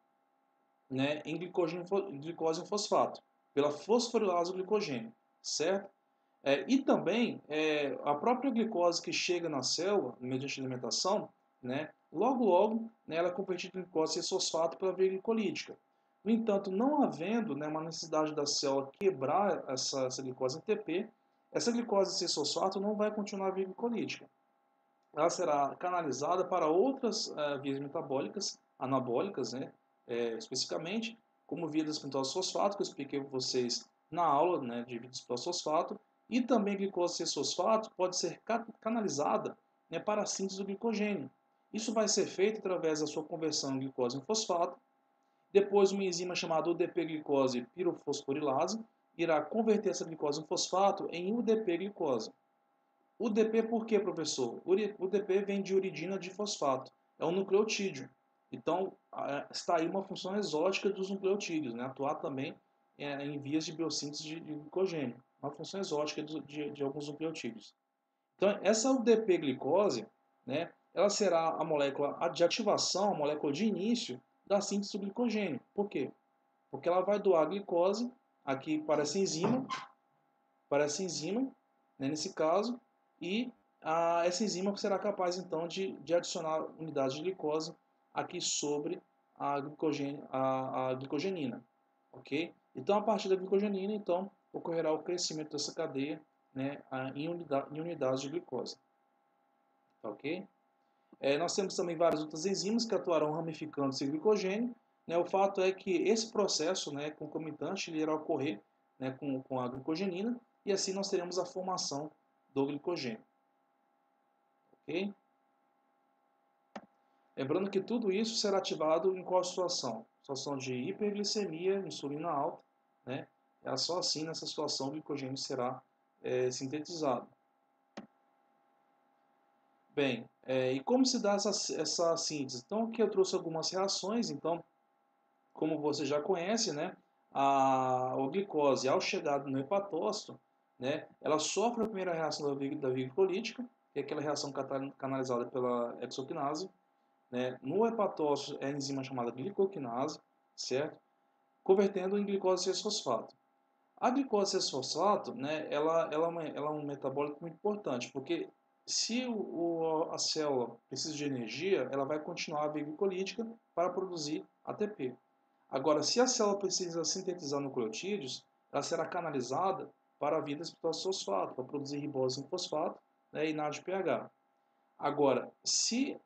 em glicose em fosfato, pela fosforilase do glicogênio, certo? E também a própria glicose que chega na célula, mediante alimentação, logo ela é convertida em glicose 6-fosfato pela via glicolítica. No entanto, não havendo, né, uma necessidade da célula quebrar essa glicose em ATP, essa glicose 6-fosfato não vai continuar a via glicolítica. Ela será canalizada para outras vias metabólicas, anabólicas, né, especificamente, como via das pentose fosfato, que eu expliquei para vocês na aula, né, de pentose fosfato, e também a glicose 6-fosfato pode ser canalizada, né, para a síntese do glicogênio. Isso vai ser feito através da sua conversão em glicose em fosfato. Depois, uma enzima chamada UDP-glicose pirofosforilase irá converter essa glicose em fosfato em UDP-glicose. UDP por quê, professor? UDP vem de uridina de fosfato, é um nucleotídeo. Então, está aí uma função exótica dos nucleotídeos, né? Atuar também em vias de biossíntese de glicogênio, uma função exótica de alguns nucleotídeos. Então, essa UDP-glicose, né, ela será a molécula de ativação, a molécula de início da síntese do glicogênio. Por quê? Porque ela vai doar a glicose aqui para essa enzima, né, nesse caso, e essa enzima será capaz então de adicionar unidades de glicose aqui sobre a glicogenina, ok? Então, a partir da glicogenina, então, ocorrerá o crescimento dessa cadeia, né, em unidades de glicose, ok? Nós temos também várias outras enzimas que atuarão ramificando esse glicogênio. Né? O fato é que esse processo, né, concomitante ele irá ocorrer, né, com a glicogenina e assim nós teremos a formação do glicogênio. Okay? Lembrando que tudo isso será ativado em qual situação? Situação de hiperglicemia, insulina alta. Né? É só assim, nessa situação, o glicogênio será sintetizado. Bem, e como se dá essa síntese? Então, aqui eu trouxe algumas reações. Então, como você já conhece, né, a glicose, ao chegar no hepatócito, né, ela sofre a primeira reação da via glicolítica, que é aquela reação canalizada pela exoquinase. Né? No hepatócito é a enzima chamada glicoquinase, certo? Convertendo em glicose 6-fosfato. A glicose 6-fosfato, né, ela é um metabólico muito importante, porque se a célula precisa de energia, ela vai continuar a via glicolítica para produzir ATP. Agora, se a célula precisa sintetizar nucleotídeos, ela será canalizada para a via da fosfato, para produzir ribose em fosfato, né, e NADPH. Agora, se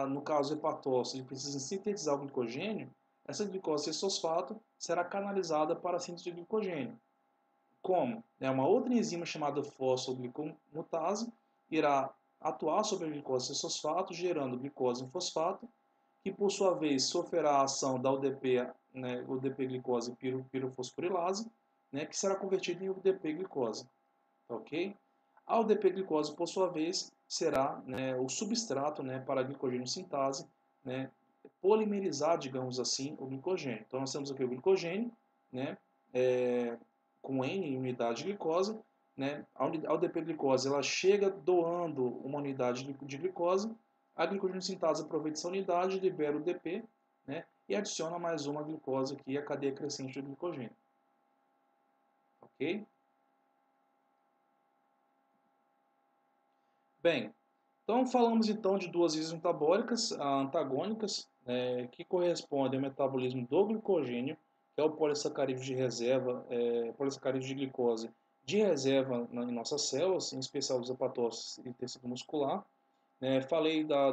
no caso do hepatócito ele precisa sintetizar o glicogênio, essa glicose 6-fosfato será canalizada para a síntese de glicogênio. Como? Uma outra enzima chamada fosfoglicomutase irá atuar sobre a glicose 6-fosfato, gerando glicose em fosfato, que por sua vez sofrerá a ação da UDP, né, UDP-glicose pirofosforilase, né, que será convertida em UDP-glicose. Ok? A UDP-glicose, por sua vez, será, né, o substrato, né, para a glicogênio sintase, né, polimerizar, digamos assim, o glicogênio. Então, nós temos aqui o glicogênio, né, com N unidade de glicose. Né, a UDP-glicose ela chega doando uma unidade de glicose, a glicogênio sintase aproveita essa unidade, libera o DP, né, e adiciona mais uma glicose aqui, a cadeia crescente do glicogênio. Ok? Bem, então falamos então de duas vias metabólicas antagônicas, que correspondem ao metabolismo do glicogênio, que é o polissacarídeo de reserva, polissacarídeo de glicose de reserva em nossas células, em especial os hepatócitos e tecido muscular. Falei da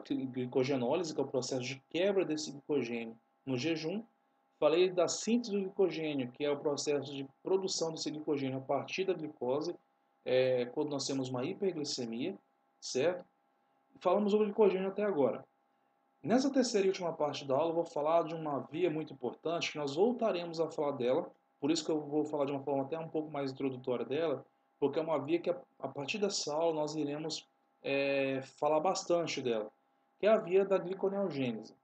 glicogenólise, que é o processo de quebra desse glicogênio no jejum. Falei da síntese do glicogênio, que é o processo de produção desse glicogênio a partir da glicose, quando nós temos uma hiperglicemia, certo? Falamos sobre glicogênio até agora. Nessa terceira e última parte da aula, eu vou falar de uma via muito importante, que nós voltaremos a falar dela, por isso que eu vou falar de uma forma até um pouco mais introdutória dela, porque é uma via que a partir dessa aula nós iremos falar bastante dela, que é a via da gliconeogênese.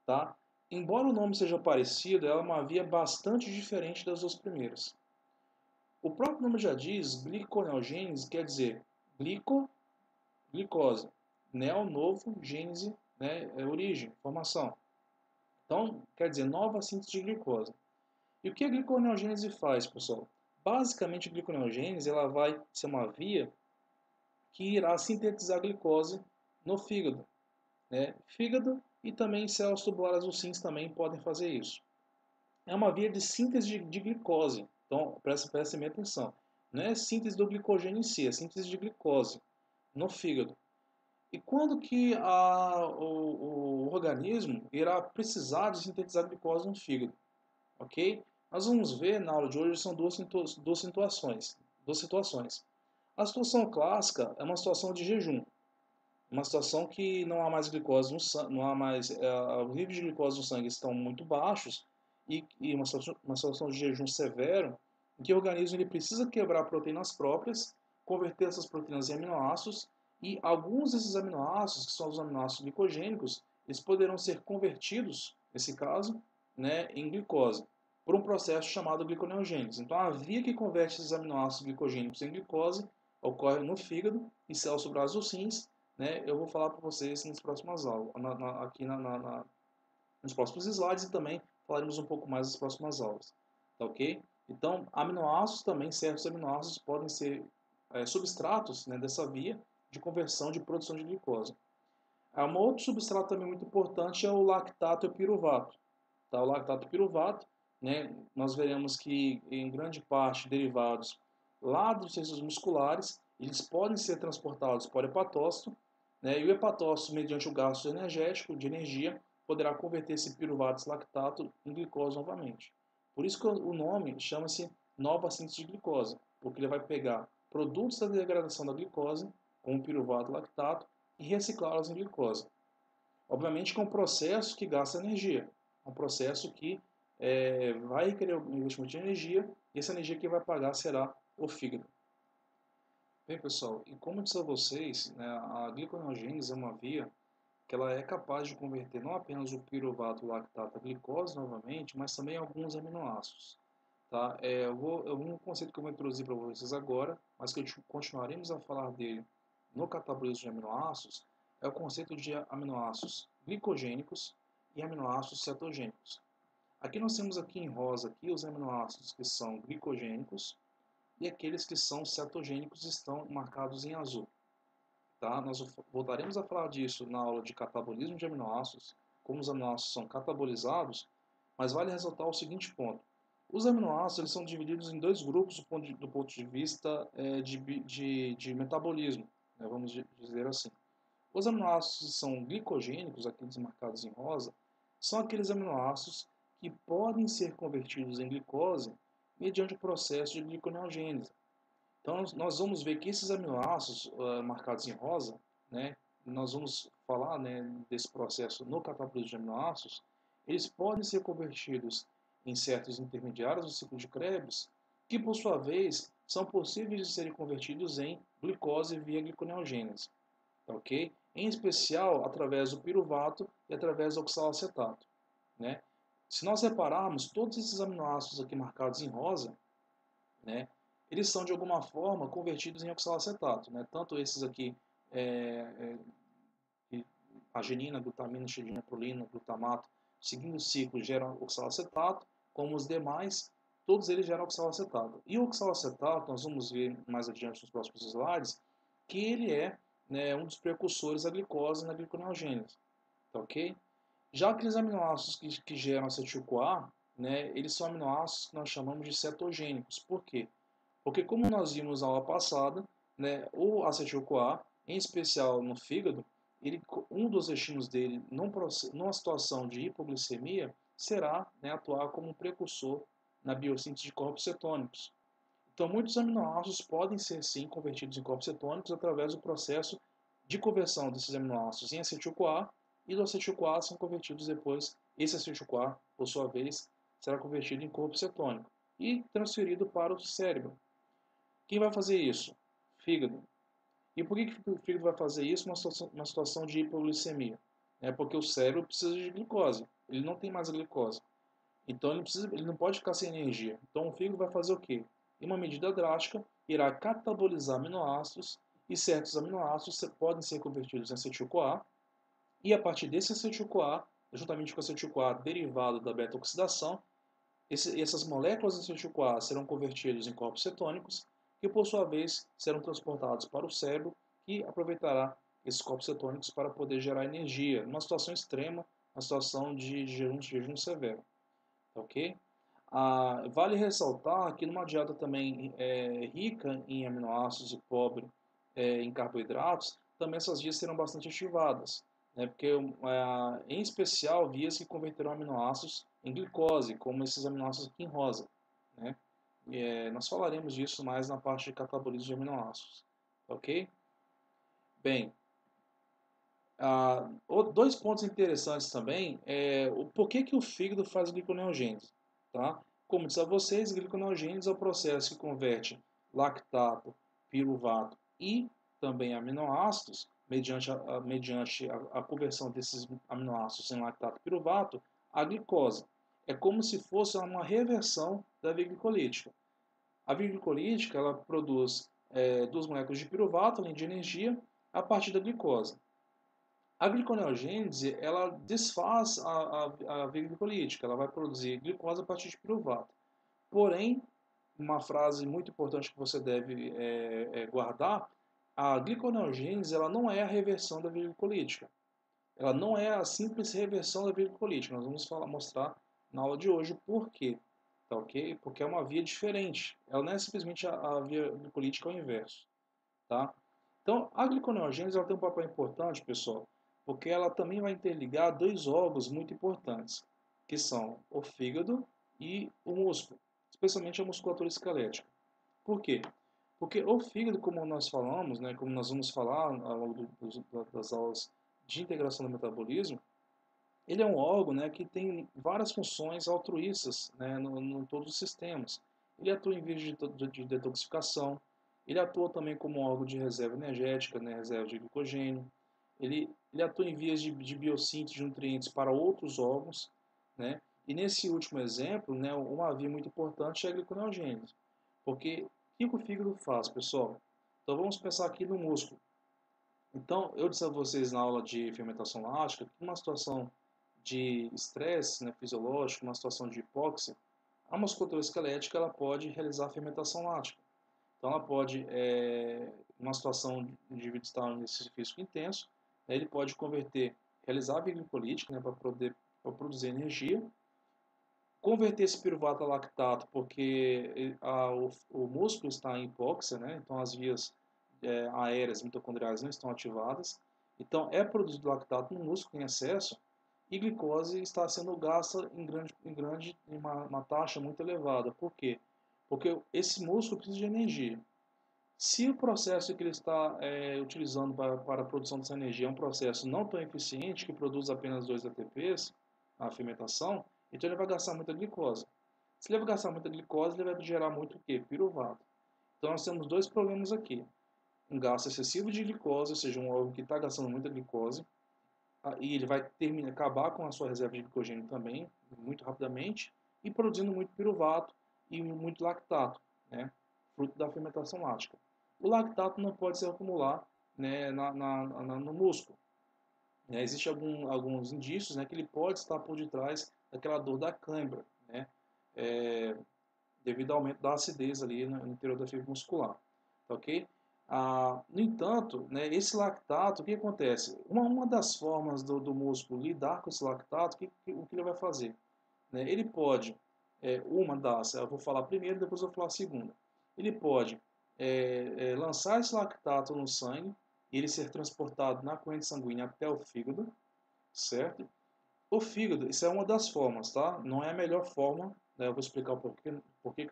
Tá? Embora o nome seja parecido, ela é uma via bastante diferente das duas primeiras. O próprio nome já diz, gliconeogênese quer dizer glicose, neo, novo, gênese, né, origem, formação. Então, quer dizer, nova síntese de glicose. E o que a gliconeogênese faz, pessoal? Basicamente, a gliconeogênese ela vai ser uma via que irá sintetizar a glicose no fígado. Né? Fígado e também células tubulares ou rins também podem fazer isso. É uma via de síntese de glicose. Então, presta bem atenção. Não é síntese do glicogênio em si, é síntese de glicose no fígado. E quando que o organismo irá precisar de sintetizar glicose no fígado? Ok? Nós vamos ver na aula de hoje são duas situações. A situação clássica é uma situação de jejum, uma situação que não há mais glicose no sangue, não há mais, os níveis de glicose no sangue estão muito baixos e uma situação de jejum severo, em que o organismo ele precisa quebrar proteínas próprias, converter essas proteínas em aminoácidos e alguns desses aminoácidos, que são os aminoácidos glicogênicos, eles poderão ser convertidos, nesse caso, né, em glicose, por um processo chamado gliconeogênese. Então, a via que converte esses aminoácidos glicogênicos em glicose ocorre no fígado e células subrais dos rins, né? Eu vou falar para vocês nas próximas aulas, aqui nos próximos slides e também falaremos um pouco mais nas próximas aulas, tá ok? Então, aminoácidos também, certos aminoácidos podem ser substratos, né, dessa via de conversão de produção de glicose. Um outro substrato também muito importante é o lactato e o piruvato. Tá? O lactato e o piruvato, né, nós veremos que em grande parte derivados lá dos tecidos musculares, eles podem ser transportados para o hepatócito, né, e o hepatócito, mediante o gasto energético, de energia, poderá converter esse piruvato lactato em glicose novamente. Por isso que o nome chama-se nova síntese de glicose, porque ele vai pegar produtos da degradação da glicose, como o piruvato lactato, e reciclá-los em glicose. Obviamente que é um processo que gasta energia, é um processo que vai requerer um investimento de energia, e essa energia que vai pagar será o fígado. Bem, pessoal, e como eu disse a vocês, né, a gliconeogênese é uma via que ela é capaz de converter não apenas o piruvato lactato a glicose novamente, mas também alguns aminoácidos. Tá? Um conceito que eu vou introduzir para vocês agora, mas que continuaremos a falar dele no catabolismo de aminoácidos, é o conceito de aminoácidos glicogênicos e aminoácidos cetogênicos. Aqui nós temos aqui em rosa aqui os aminoácidos que são glicogênicos e aqueles que são cetogênicos estão marcados em azul. Tá? Nós voltaremos a falar disso na aula de catabolismo de aminoácidos, como os aminoácidos são catabolizados, mas vale ressaltar o seguinte ponto. Os aminoácidos eles são divididos em dois grupos do ponto de vista de metabolismo, né, vamos dizer assim. Os aminoácidos que são glicogênicos, aqueles marcados em rosa, são aqueles aminoácidos que podem ser convertidos em glicose mediante o processo de gliconeogênese. Então, nós vamos ver que esses aminoácidos marcados em rosa, né, nós vamos falar, né, desse processo no catabolismo de aminoácidos, eles podem ser convertidos em certos intermediários do ciclo de Krebs, que por sua vez são possíveis de serem convertidos em glicose via gliconeogênese, ok? Em especial através do piruvato e através do oxalacetato, né? Se nós repararmos, todos esses aminoácidos aqui marcados em rosa, né, eles são de alguma forma convertidos em oxalacetato, né? Tanto esses aqui, é, arginina, glutamina, xidina, prolina, glutamato, seguindo o ciclo geram oxalacetato, como os demais, todos eles geram oxalacetato. E o oxalacetato, nós vamos ver mais adiante nos próximos slides, que ele é, né, um dos precursores da glicose na gliconeogênese, tá ok? Já aqueles aminoácidos que geram acetil-CoA, né, eles são aminoácidos que nós chamamos de cetogênicos. Por quê? Porque como nós vimos na aula passada, né, o acetil-CoA, em especial no fígado, um dos destinos dele, numa situação de hipoglicemia, será, né, atuar como um precursor na biossíntese de corpos cetônicos. Então, muitos aminoácidos podem ser, sim, convertidos em corpos cetônicos através do processo de conversão desses aminoácidos em acetil-CoA, e do acetil-CoA são convertidos depois, esse acetil-CoA, por sua vez, será convertido em corpo cetônico e transferido para o cérebro. Quem vai fazer isso? Fígado. E por que o fígado vai fazer isso numa situação de hipoglicemia? É porque o cérebro precisa de glicose. Ele não tem mais a glicose. Então ele não pode ficar sem energia. Então o fígado vai fazer o quê? Em uma medida drástica, irá catabolizar aminoácidos e certos aminoácidos podem ser convertidos em acetil-CoA. E a partir desse acetil-CoA, juntamente com o acetil-CoA derivado da beta-oxidação, essas moléculas de acetil-CoA serão convertidas em corpos cetônicos, que por sua vez serão transportados para o cérebro, que aproveitará esses corpos cetônicos para poder gerar energia, numa situação extrema, uma situação de jejum severo, ok? Vale ressaltar que numa dieta também rica em aminoácidos e pobre em carboidratos, também essas vias serão bastante ativadas, né? Porque em especial vias que converterão aminoácidos em glicose, como esses aminoácidos aqui em rosa, né? Nós falaremos disso mais na parte de catabolismo de aminoácidos, ok? Bem, dois pontos interessantes também é o porquê que o fígado faz gliconeogênese, tá? Como disse a vocês, gliconeogênese é o processo que converte lactato, piruvato e também aminoácidos mediante a conversão desses aminoácidos em lactato e piruvato a glicose. É como se fosse uma reversão da via glicolítica. A via glicolítica ela produz duas moléculas de piruvato, além de energia, a partir da glicose. A gliconeogênese, ela desfaz a via glicolítica, ela vai produzir glicose a partir de piruvato. Porém, uma frase muito importante que você deve guardar, a gliconeogênese ela não é a reversão da via glicolítica. Ela não é a simples reversão da via glicolítica. Nós vamos mostrar na aula de hoje o porquê. Tá ok? Porque é uma via diferente. Ela não é simplesmente a via glicolítica ao inverso. Tá? Então, a gliconeogênese ela tem um papel importante, pessoal, porque ela também vai interligar dois órgãos muito importantes, que são o fígado e o músculo, especialmente a musculatura esquelética. Por quê? Porque o fígado, como nós falamos, né, como nós vamos falar ao longo das aulas de integração do metabolismo, ele é um órgão, né, que tem várias funções altruístas, né, em todos os sistemas. Ele atua em vias de detoxificação, ele atua também como um órgão de reserva energética, né, reserva de glicogênio. Ele atua em vias de biossíntese de nutrientes para outros órgãos, né? E nesse último exemplo, né, uma via muito importante é a gliconeogênese. Porque o que o fígado faz, pessoal? Então vamos pensar aqui no músculo. Então, eu disse a vocês na aula de fermentação lática que numa situação de estresse, né, fisiológico, uma situação de hipóxia, a musculatura esquelética ela pode realizar a fermentação lática. Então, ela pode, numa situação de o indivíduo estar em exercício físico intenso, né, ele pode converter, realizar a via glicolítica, né, para produzir energia, converter esse piruvato a lactato, porque o músculo está em hipóxia, né, então as vias aéreas mitocondriais não estão ativadas, então é produzido lactato no músculo em excesso, e glicose está sendo gasta em uma taxa muito elevada. Por quê? Porque esse músculo precisa de energia. Se o processo que ele está utilizando para a produção dessa energia é um processo não tão eficiente, que produz apenas 2 ATPs, a fermentação, então ele vai gastar muita glicose. Se ele vai gastar muita glicose, ele vai gerar muito o quê? Piruvato. Então nós temos dois problemas aqui. Um gasto excessivo de glicose, ou seja, um órgão que está gastando muita glicose, e ele vai acabar com a sua reserva de glicogênio também, muito rapidamente, e produzindo muito piruvato e muito lactato, né, fruto da fermentação lática. O lactato não pode se acumular, né, no músculo. Né? Existem alguns indícios, né, que ele pode estar por detrás daquela dor da cãibra, né, é, devido ao aumento da acidez ali no interior da fibra muscular. Tá ok? No entanto, né, esse lactato, o que acontece? Uma das formas do músculo lidar com esse lactato, o que ele vai fazer? Né? Ele pode, eu vou falar primeiro, depois eu vou falar a segunda. Ele pode lançar esse lactato no sangue, e ele ser transportado na corrente sanguínea até o fígado, certo? O fígado, isso é uma das formas, tá? Não é a melhor forma, né? Eu vou explicar por que não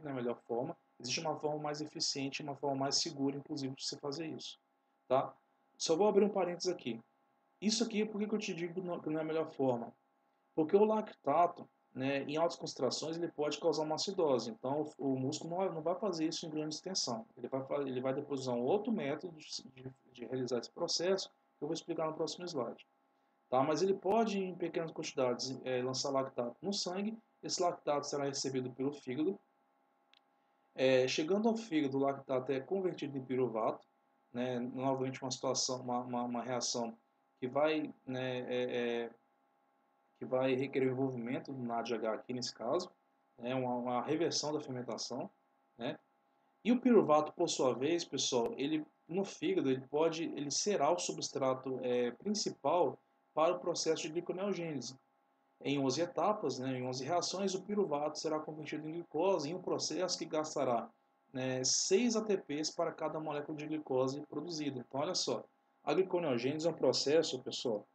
é a melhor forma. Existe uma forma mais eficiente, uma forma mais segura, inclusive, de você fazer isso, tá? Só vou abrir um parênteses aqui. Isso aqui, por que eu te digo que não é a melhor forma? Porque o lactato, né, em altas concentrações, ele pode causar uma acidose. Então, o músculo não vai fazer isso em grande extensão. Ele vai depois usar um outro método de realizar esse processo, que eu vou explicar no próximo slide. Tá? Mas ele pode, em pequenas quantidades, lançar lactato no sangue. Esse lactato será recebido pelo fígado. Chegando ao fígado, o lactato é convertido em piruvato. Né? Novamente uma situação, uma reação que vai, né, que vai requerer o envolvimento do NADH aqui nesse caso. Né? Uma reversão da fermentação. Né? E o piruvato, por sua vez, pessoal, ele no fígado ele será o substrato principal para o processo de gliconeogênese. Em 11 etapas, né, em 11 reações, o piruvato será convertido em glicose em um processo que gastará, né, 6 ATPs para cada molécula de glicose produzida. Então, olha só, a gliconeogênese é um processo, pessoal,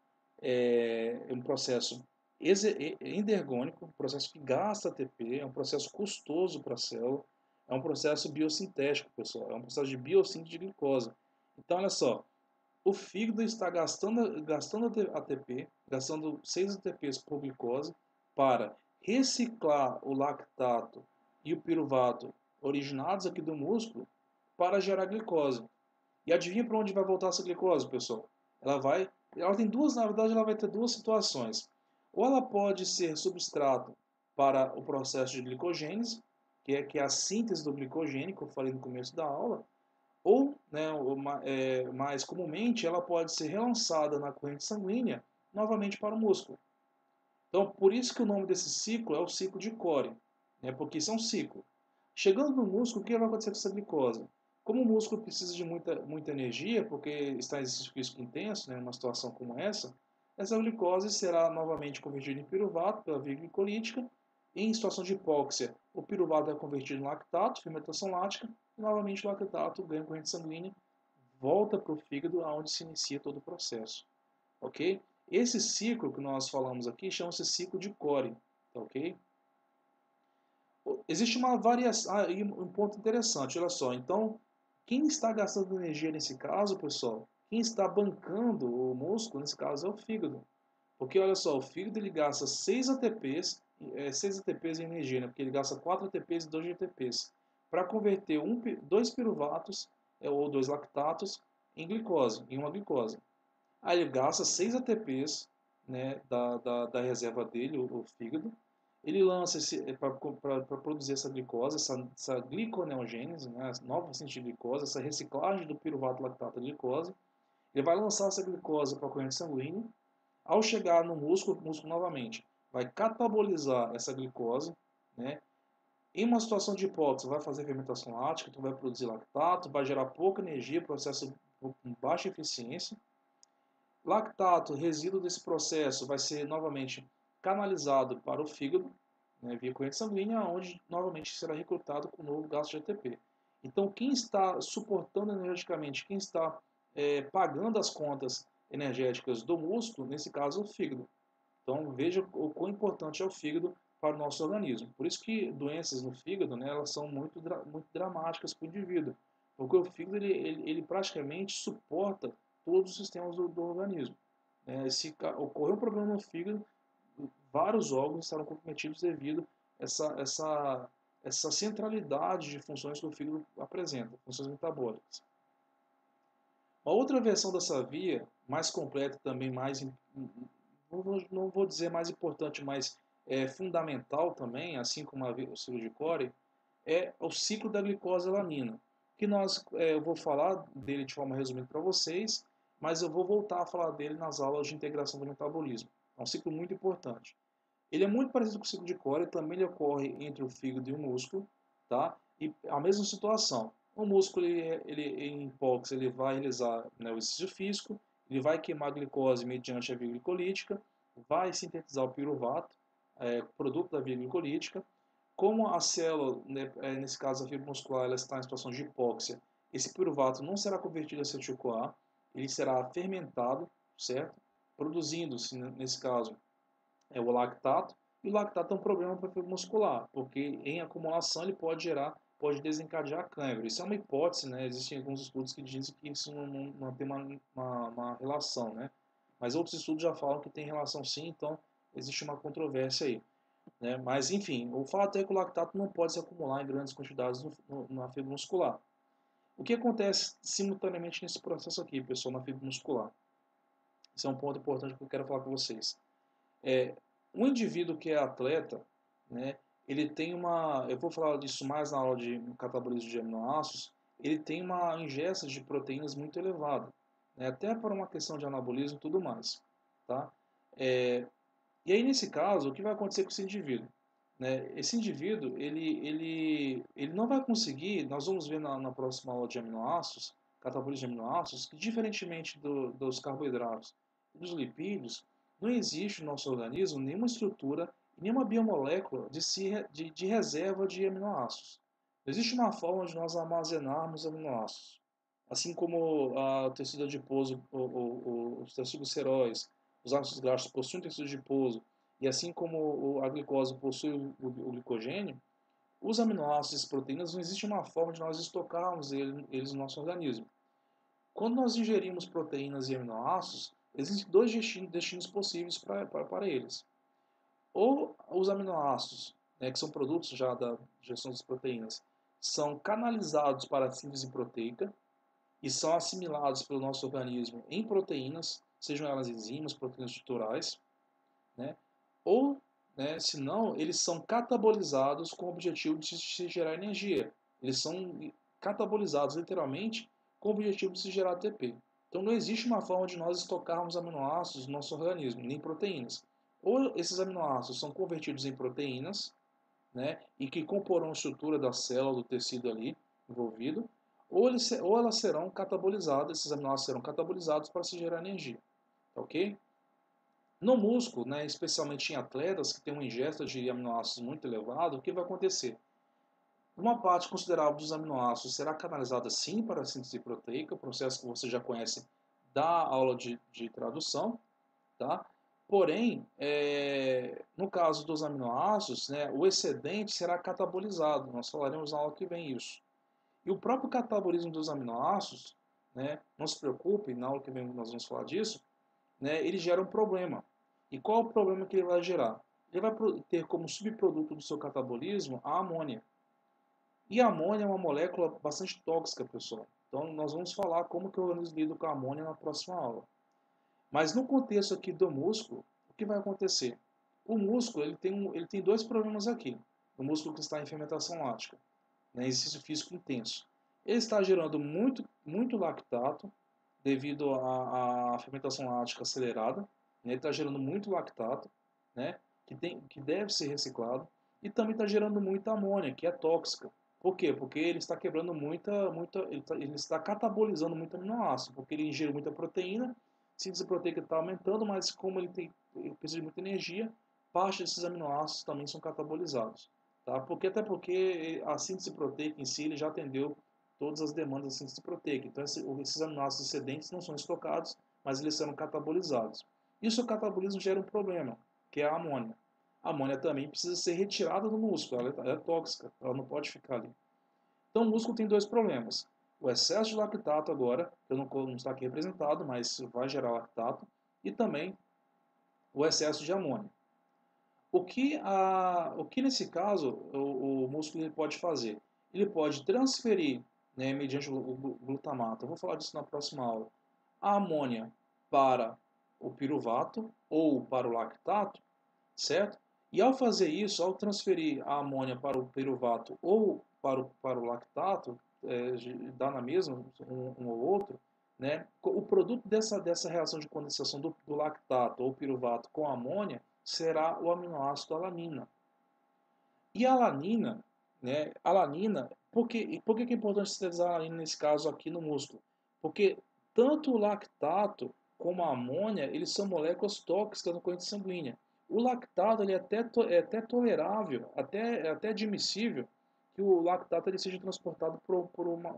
é um processo endergônico, um processo que gasta ATP, é um processo custoso para a célula, é um processo biosintético, pessoal, é um processo de biossíntese de glicose. Então, olha só, o fígado está gastando ATP, gastando 6 ATPs por glicose para reciclar o lactato e o piruvato originados aqui do músculo para gerar glicose. E adivinha para onde vai voltar essa glicose, pessoal? Ela tem duas, na verdade, ela vai ter duas situações. Ou ela pode ser substrato para o processo de glicogênese, que é a síntese do glicogênio, que eu falei no começo da aula, ou, né, mais comumente, ela pode ser relançada na corrente sanguínea novamente para o músculo. Então, por isso que o nome desse ciclo é o ciclo de Core, né, porque isso é um ciclo. Chegando no músculo, o que vai acontecer com essa glicose? Como o músculo precisa de muita energia, porque está em exercício físico intenso, né, numa situação como essa glicose será novamente convertida em piruvato pela via glicolítica. Em situação de hipóxia, o piruvato é convertido em lactato, fermentação lática, e novamente o lactato ganha corrente sanguínea, volta para o fígado, onde se inicia todo o processo. Ok? Esse ciclo que nós falamos aqui chama-se ciclo de Core. Ok? Existe uma variação, e um ponto interessante, olha só. Então, quem está gastando energia nesse caso, pessoal, quem está bancando o músculo, nesse caso, é o fígado. Porque, olha só, o fígado ele gasta 6 ATPs, 6 ATPs em energia, né? Porque ele gasta 4 ATPs e 2 GTPs, para converter 2 piruvatos, ou 2 lactatos, em glicose, em uma glicose. Aí ele gasta 6 ATPs, né, da reserva dele, o fígado. Ele lança para produzir essa glicose, essa gliconeogênese, né, nova síntese de glicose, essa reciclagem do piruvato lactato de glicose. Ele vai lançar essa glicose para a corrente sanguínea. Ao chegar no músculo, o músculo novamente vai catabolizar essa glicose, né? Em uma situação de hipóxia, vai fazer fermentação lática, então vai produzir lactato, vai gerar pouca energia, processo com baixa eficiência. Lactato, resíduo desse processo, vai ser novamente canalizado para o fígado, né, via corrente sanguínea, onde novamente será recrutado com novo gasto de ATP. Então, quem está suportando energeticamente, quem está pagando as contas energéticas do músculo, nesse caso, é o fígado. Então, veja o quão importante é o fígado para o nosso organismo. Por isso que doenças no fígado, né, elas são muito dramáticas para o indivíduo, porque o fígado ele praticamente suporta todos os sistemas do organismo. Se ocorrer um problema no fígado, vários órgãos estarão comprometidos devido a essa centralidade de funções que o fígado apresenta, funções metabólicas. Uma outra versão dessa via, mais completa também, não vou dizer mais importante, mas fundamental também, assim como o ciclo de Core, é o ciclo da glicose-alanina, que eu vou falar dele de forma resumida para vocês, mas eu vou voltar a falar dele nas aulas de integração do metabolismo. É um ciclo muito importante. Ele é muito parecido com o ciclo de Core, também ele ocorre entre o fígado e o músculo, tá? E a mesma situação. O músculo, em hipóxia, ele vai realizar, né, o exercício físico, ele vai queimar a glicose mediante a via glicolítica, vai sintetizar o piruvato, produto da via glicolítica. Como a célula, né, nesse caso a fibra muscular, ela está em situação de hipóxia, esse piruvato não será convertido a acetil-CoA, ele será fermentado, certo? Produzindo-se, nesse caso, o lactato, e o lactato é um problema para a fibra muscular, porque em acumulação ele pode desencadear cãibra. Isso é uma hipótese, né? Existem alguns estudos que dizem que isso não tem uma relação, né? Mas outros estudos já falam que tem relação sim, então existe uma controvérsia aí. Né? Mas enfim, o fato é que o lactato não pode se acumular em grandes quantidades na fibra muscular. O que acontece simultaneamente nesse processo aqui, pessoal, na fibra muscular? Esse é um ponto importante que eu quero falar com vocês. Um indivíduo que é atleta, né, ele tem eu vou falar disso mais na aula de catabolismo de aminoácidos, ele tem uma ingesta de proteínas muito elevada, né, até por uma questão de anabolismo e tudo mais, tá? E aí nesse caso, o que vai acontecer com esse indivíduo? Né? Esse indivíduo, ele não vai conseguir, nós vamos ver na próxima aula de aminoácidos, catabolismo de aminoácidos, que diferentemente dos carboidratos e dos lipídios, não existe no nosso organismo nenhuma estrutura, nenhuma biomolécula de reserva de aminoácidos. Não existe uma forma de nós armazenarmos aminoácidos. Assim como o tecido adiposo, os tecidos seróis, os ácidos graxos possuem tecido adiposo, e assim como a glicose possui o glicogênio, os aminoácidos e proteínas não existe uma forma de nós estocarmos eles no nosso organismo. Quando nós ingerimos proteínas e aminoácidos, existem dois destinos possíveis para eles. Ou os aminoácidos, né, que são produtos já da digestão das proteínas, são canalizados para a síntese proteica e são assimilados pelo nosso organismo em proteínas, sejam elas enzimas, proteínas estruturais, né? Ou, né, se não, eles são catabolizados com o objetivo de se gerar energia. Eles são catabolizados literalmente com o objetivo de se gerar ATP. Então não existe uma forma de nós estocarmos aminoácidos no nosso organismo, nem proteínas. Ou esses aminoácidos são convertidos em proteínas, né, e que comporão a estrutura da célula, do tecido ali envolvido, ou elas serão catabolizadas, esses aminoácidos serão catabolizados para se gerar energia. Ok? No músculo, né, especialmente em atletas que têm uma ingesta de aminoácidos muito elevada, o que vai acontecer? Uma parte considerável dos aminoácidos será canalizada sim para a síntese proteica, processo que você já conhece da aula de tradução, tá? Porém, no caso dos aminoácidos, né, o excedente será catabolizado. Nós falaremos na aula que vem isso. E o próprio catabolismo dos aminoácidos, né, não se preocupe, na aula que vem nós vamos falar disso, né, ele gera um problema. E qual é o problema que ele vai gerar? Ele vai ter como subproduto do seu catabolismo a amônia. E a amônia é uma molécula bastante tóxica, pessoal. Então nós vamos falar como que o organismo lida com a amônia na próxima aula. Mas no contexto aqui do músculo, o que vai acontecer? O músculo ele tem dois problemas aqui. O músculo que está em fermentação lática, né, exercício físico intenso. Ele está gerando muito lactato devido à fermentação lática acelerada. Né, ele está gerando muito lactato, né, que deve ser reciclado. E também está gerando muita amônia, que é tóxica. Por quê? Porque ele está quebrando ele está catabolizando muito aminoácido, porque ele ingere muita proteína, a síntese proteica está aumentando, mas como ele precisa de muita energia, parte desses aminoácidos também são catabolizados. Tá? Até porque a síntese proteica em si ele já atendeu todas as demandas da síntese proteica. Então esses aminoácidos excedentes não são estocados, mas eles serão catabolizados. Isso o catabolismo gera um problema, que é a amônia. A amônia também precisa ser retirada do músculo, ela é tóxica, ela não pode ficar ali. Então o músculo tem dois problemas. O excesso de lactato agora, que não está aqui representado, mas vai gerar lactato, e também o excesso de amônia. O que nesse caso o músculo ele pode fazer? Ele pode transferir, né, mediante o glutamato, eu vou falar disso na próxima aula, a amônia para o piruvato ou para o lactato, certo? E ao fazer isso, ao transferir a amônia para o piruvato ou para o lactato, dá na mesma, um ou outro, né? O produto dessa reação de condensação do lactato ou piruvato com a amônia será o aminoácido alanina. E a alanina, né? Alanina, por que é importante sintetizar a alanina nesse caso aqui no músculo? Porque tanto o lactato como a amônia, eles são moléculas tóxicas na corrente sanguínea. O lactato ele é até tolerável, é até admissível que o lactato ele seja transportado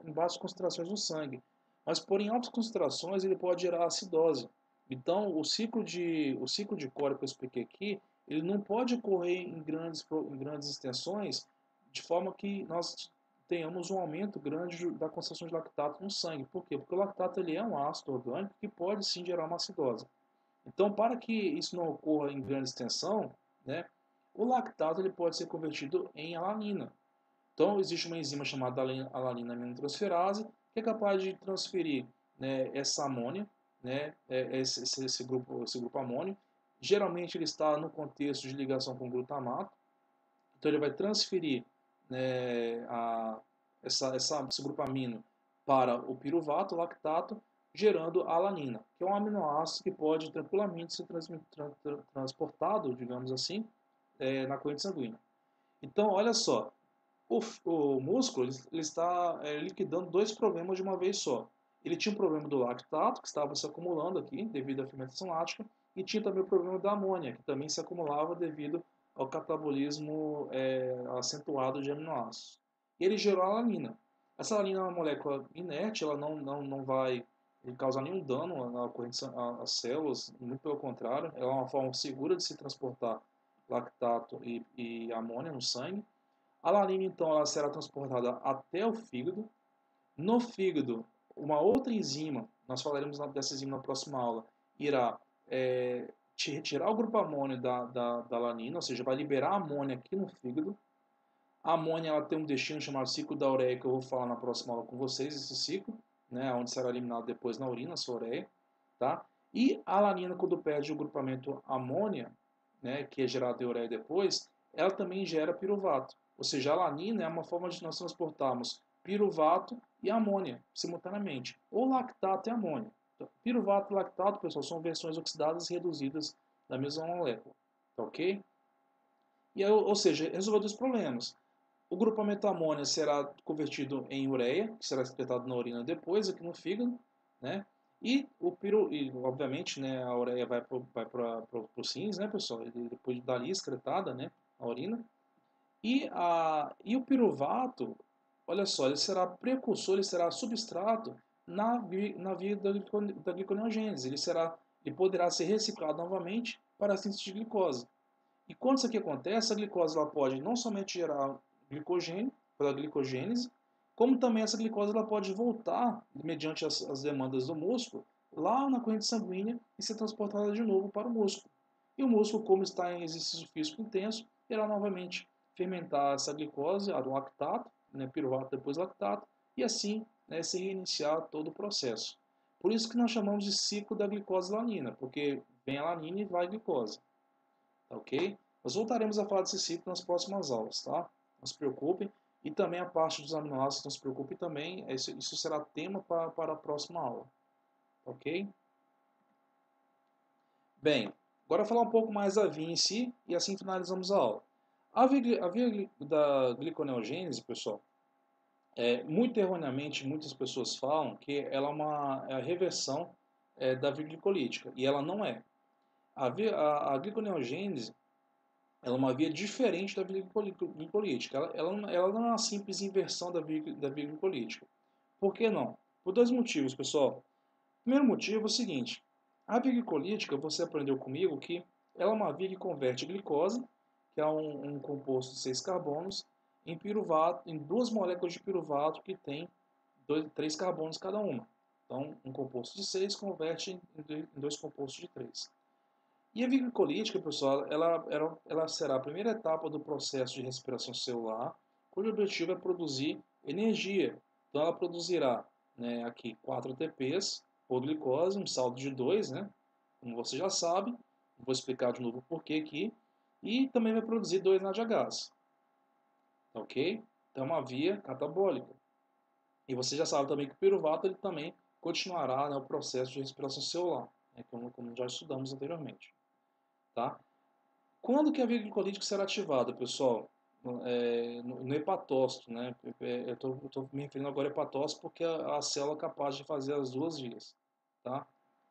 em baixas concentrações no sangue. Mas por em altas concentrações ele pode gerar acidose. Então o ciclo de Cori que eu expliquei aqui, ele não pode ocorrer em grandes extensões de forma que nós tenhamos um aumento grande da concentração de lactato no sangue. Por quê? Porque o lactato ele é um ácido orgânico que pode sim gerar uma acidose. Então, para que isso não ocorra em grande extensão, né, o lactato ele pode ser convertido em alanina. Então, existe uma enzima chamada alanina aminotransferase que é capaz de transferir, né, essa amônia, né, esse grupo amônio. Geralmente ele está no contexto de ligação com glutamato. Então ele vai transferir, né, esse grupo amino para o piruvato, o lactato, gerando a alanina, que é um aminoácido que pode tranquilamente ser transportado, digamos assim, na corrente sanguínea. Então, olha só, o músculo ele está liquidando dois problemas de uma vez só. ele tinha um problema do lactato, que estava se acumulando aqui devido à fermentação lática, e tinha também o problema da amônia, que também se acumulava devido ao catabolismo acentuado de aminoácidos. E ele gerou a alanina. Essa alanina é uma molécula inerte, ela não vai causar nenhum dano à corrente, às células, muito pelo contrário, ela é uma forma segura de se transportar lactato e amônia no sangue. A alanina, então, ela será transportada até o fígado. No fígado, uma outra enzima, nós falaremos dessa enzima na próxima aula, irá retirar o grupo amônio da alanina, ou seja, vai liberar a amônia aqui no fígado. A amônia ela tem um destino chamado ciclo da ureia, que eu vou falar na próxima aula com vocês, esse ciclo, né, onde será eliminado depois na urina, essa ureia. Tá? E a alanina, quando perde o grupamento amônia, né, que é gerado de ureia depois, ela também gera piruvato. Ou seja, a alanina é uma forma de nós transportarmos piruvato e amônia simultaneamente, ou lactato e amônia. Então, piruvato e lactato, pessoal, são versões oxidadas e reduzidas da mesma molécula. Tá ok? E, ou seja, resolveu dois problemas. O grupamento amônia será convertido em ureia, que será excretado na urina depois, aqui no fígado, né? E obviamente, né, a ureia vai para os rins, né, pessoal? E depois dali excretada, né, a urina. E o piruvato, olha só, ele será precursor, ele será substrato na via da gliconeogênese. Ele poderá ser reciclado novamente para a síntese de glicose. E quando isso aqui acontece, a glicose ela pode não somente gerar glicogênio, pela glicogênese, como também essa glicose ela pode voltar, mediante as demandas do músculo, lá na corrente sanguínea e ser transportada de novo para o músculo. E o músculo, como está em exercício físico intenso, irá novamente fermentar essa glicose, a lactato, né, piruvato depois lactato, e assim, né, se reiniciar todo o processo. Por isso que nós chamamos de ciclo da glicose-lanina, porque vem a lanina e vai a glicose. Tá ok? Nós voltaremos a falar desse ciclo nas próximas aulas, tá? Não se preocupem. E também a parte dos aminoácidos, não se preocupe também. Isso será tema para a próxima aula. Tá ok? Bem, agora falar um pouco mais da via em si e assim finalizamos a aula. A via da gliconeogênese, pessoal, muito erroneamente muitas pessoas falam que ela é a reversão da via glicolítica. E ela não é. A gliconeogênese ela é uma via diferente da via glicolítica. Ela não é uma simples inversão da via glicolítica. Por que não? Por dois motivos, pessoal. O primeiro motivo é o seguinte. A via glicolítica, você aprendeu comigo que ela é uma via que converte glicose, que é um composto de 6 carbonos, em piruvato, em duas moléculas de piruvato que tem 3 carbonos cada uma. Então, um composto de 6 converte em dois compostos de 3. E a glicolítica, pessoal, ela será a primeira etapa do processo de respiração celular, cujo objetivo é produzir energia. Então, ela produzirá, né, aqui 4 ATPs por glicose, um saldo de 2, né, como você já sabe. Vou explicar de novo o porquê aqui. E também vai produzir 2 NADHs. Ok? Então, é uma via catabólica. E você já sabe também que o piruvato ele também continuará, né, o processo de respiração celular, né, como já estudamos anteriormente. Tá? Quando que a via glicolítica será ativada, pessoal? No hepatócito, né? Eu estou me referindo agora ao hepatócito porque a célula é capaz de fazer as duas vias, tá?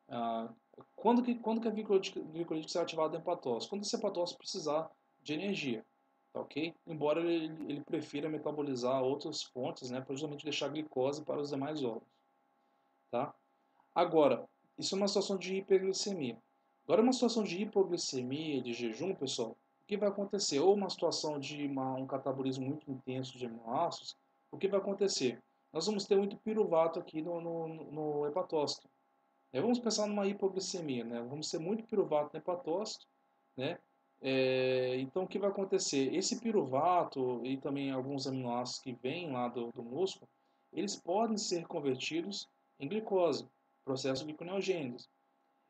Ah, quando que a via glicolítica será ativada no hepatócito? Quando esse hepatócito precisar de energia, tá ok? Embora ele prefira metabolizar outras fontes, né? Para justamente deixar a glicose para os demais órgãos, tá? Agora, isso é uma situação de hiperglicemia. Agora, uma situação de hipoglicemia, de jejum, pessoal, o que vai acontecer? Ou uma situação de um catabolismo muito intenso de aminoácidos, o que vai acontecer? Nós vamos ter muito piruvato aqui no hepatócito. Vamos pensar numa hipoglicemia, né? Vamos ter muito piruvato no hepatócito, né? Então, o que vai acontecer? Esse piruvato e também alguns aminoácidos que vêm lá do músculo, eles podem ser convertidos em glicose, processo de gliconeogênese.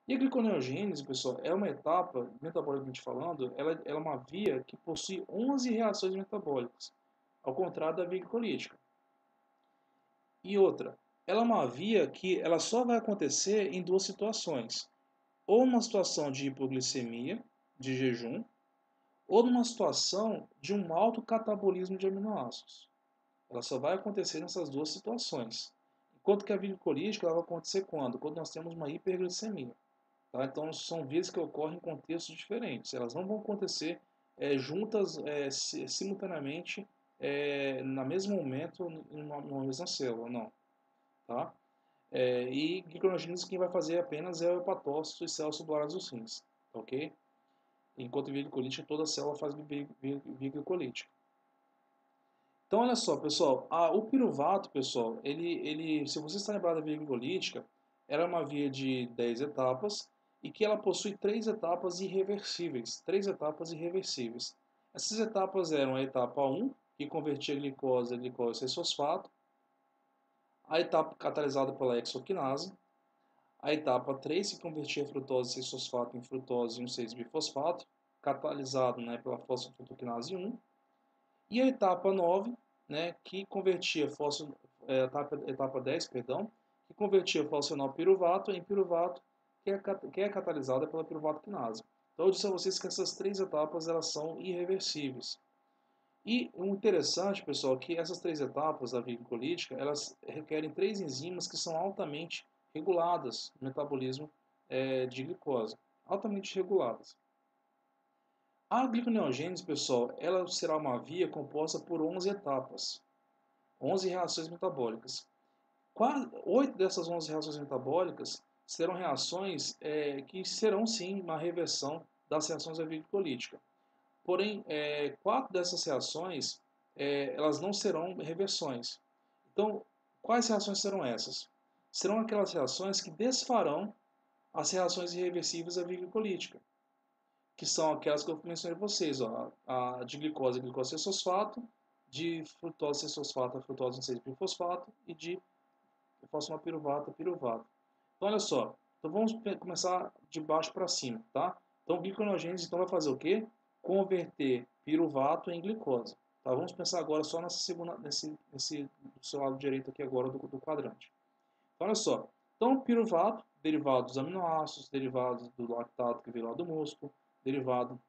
E a gliconeogênese, pessoal, é uma etapa, metabolicamente falando, ela é uma via que possui 11 reações metabólicas, ao contrário da via glicolítica. E outra, ela é uma via que ela só vai acontecer em duas situações. Ou numa situação de hipoglicemia, de jejum, ou numa situação de um alto catabolismo de aminoácidos. Ela só vai acontecer nessas duas situações. Enquanto que a via glicolítica ela vai acontecer quando? Quando nós temos uma hiperglicemia. Tá? Então, são vias que ocorrem em contextos diferentes. Elas não vão acontecer juntas simultaneamente no mesmo momento em uma mesma célula, não. Tá? E gliconeogênese quem vai fazer apenas é o hepatócito e células tubulares dos rins. Ok? Enquanto via glicolítica, toda célula faz via glicolítica. Então, olha só, pessoal, o piruvato, pessoal, se você está lembrado da via glicolítica, era uma via de 10 etapas e que ela possui 3 etapas irreversíveis. 3 etapas irreversíveis. Essas etapas eram a etapa 1, que convertia a glicose a glicose 6-fosfato, a etapa catalisada pela hexoquinase, a etapa 3, que convertia a frutose 6-fosfato em frutose 1,6-bifosfato, catalisado, né, pela fosfofrutoquinase 1, e a etapa 9, né, que convertia etapa 10, perdão, que convertia fosfenolpiruvato em piruvato, que é catalisada pela piruvato quinase. Então eu disse a vocês que essas 3 etapas elas são irreversíveis. E o interessante, pessoal, é que essas 3 etapas da via glicolítica, elas requerem 3 enzimas que são altamente reguladas no metabolismo de glicose. Altamente reguladas. A gliconeogênese, pessoal, ela será uma via composta por 11 etapas, 11 reações metabólicas. 8 dessas 11 reações metabólicas serão reações que serão sim uma reversão das reações da via glicolítica. Porém, 4 dessas reações elas não serão reversões. Então, quais reações serão essas? Serão aquelas reações que desfarão as reações irreversíveis da via glicolítica, que são aquelas que eu mencionei para vocês, ó, a de glicose, glicose 6-fosfato, de frutose 6-fosfato, frutose 6-bifosfato e de fosfopiruvato, piruvato. Então, olha só, então vamos começar de baixo para cima, tá? Então, gliconeogênese então vai fazer o quê? Converter piruvato em glicose. Tá? Vamos pensar agora só nessa segunda, nesse do seu lado direito aqui agora do quadrante. Então, olha só, então piruvato, derivado dos aminoácidos, derivados do lactato que veio lá do músculo, derivado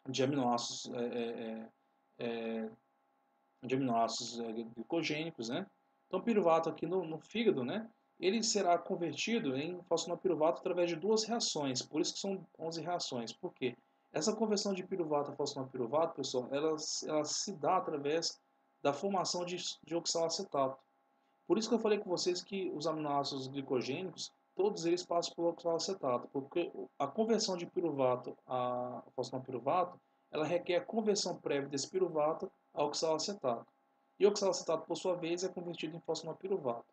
de aminoácidos, glicogênicos, né? Então, piruvato aqui no fígado, né? Ele será convertido em fosfopiruvato através de 2 reações, por isso que são 11 reações. Por quê? Essa conversão de piruvato a fosfopiruvato, pessoal, ela se dá através da formação de oxalacetato. Por isso que eu falei com vocês que os aminoácidos glicogênicos, todos eles passam por oxalacetato, porque a conversão de piruvato a fosfopiruvato, ela requer a conversão prévia desse piruvato a oxalacetato. E o oxalacetato, por sua vez, é convertido em fosfopiruvato.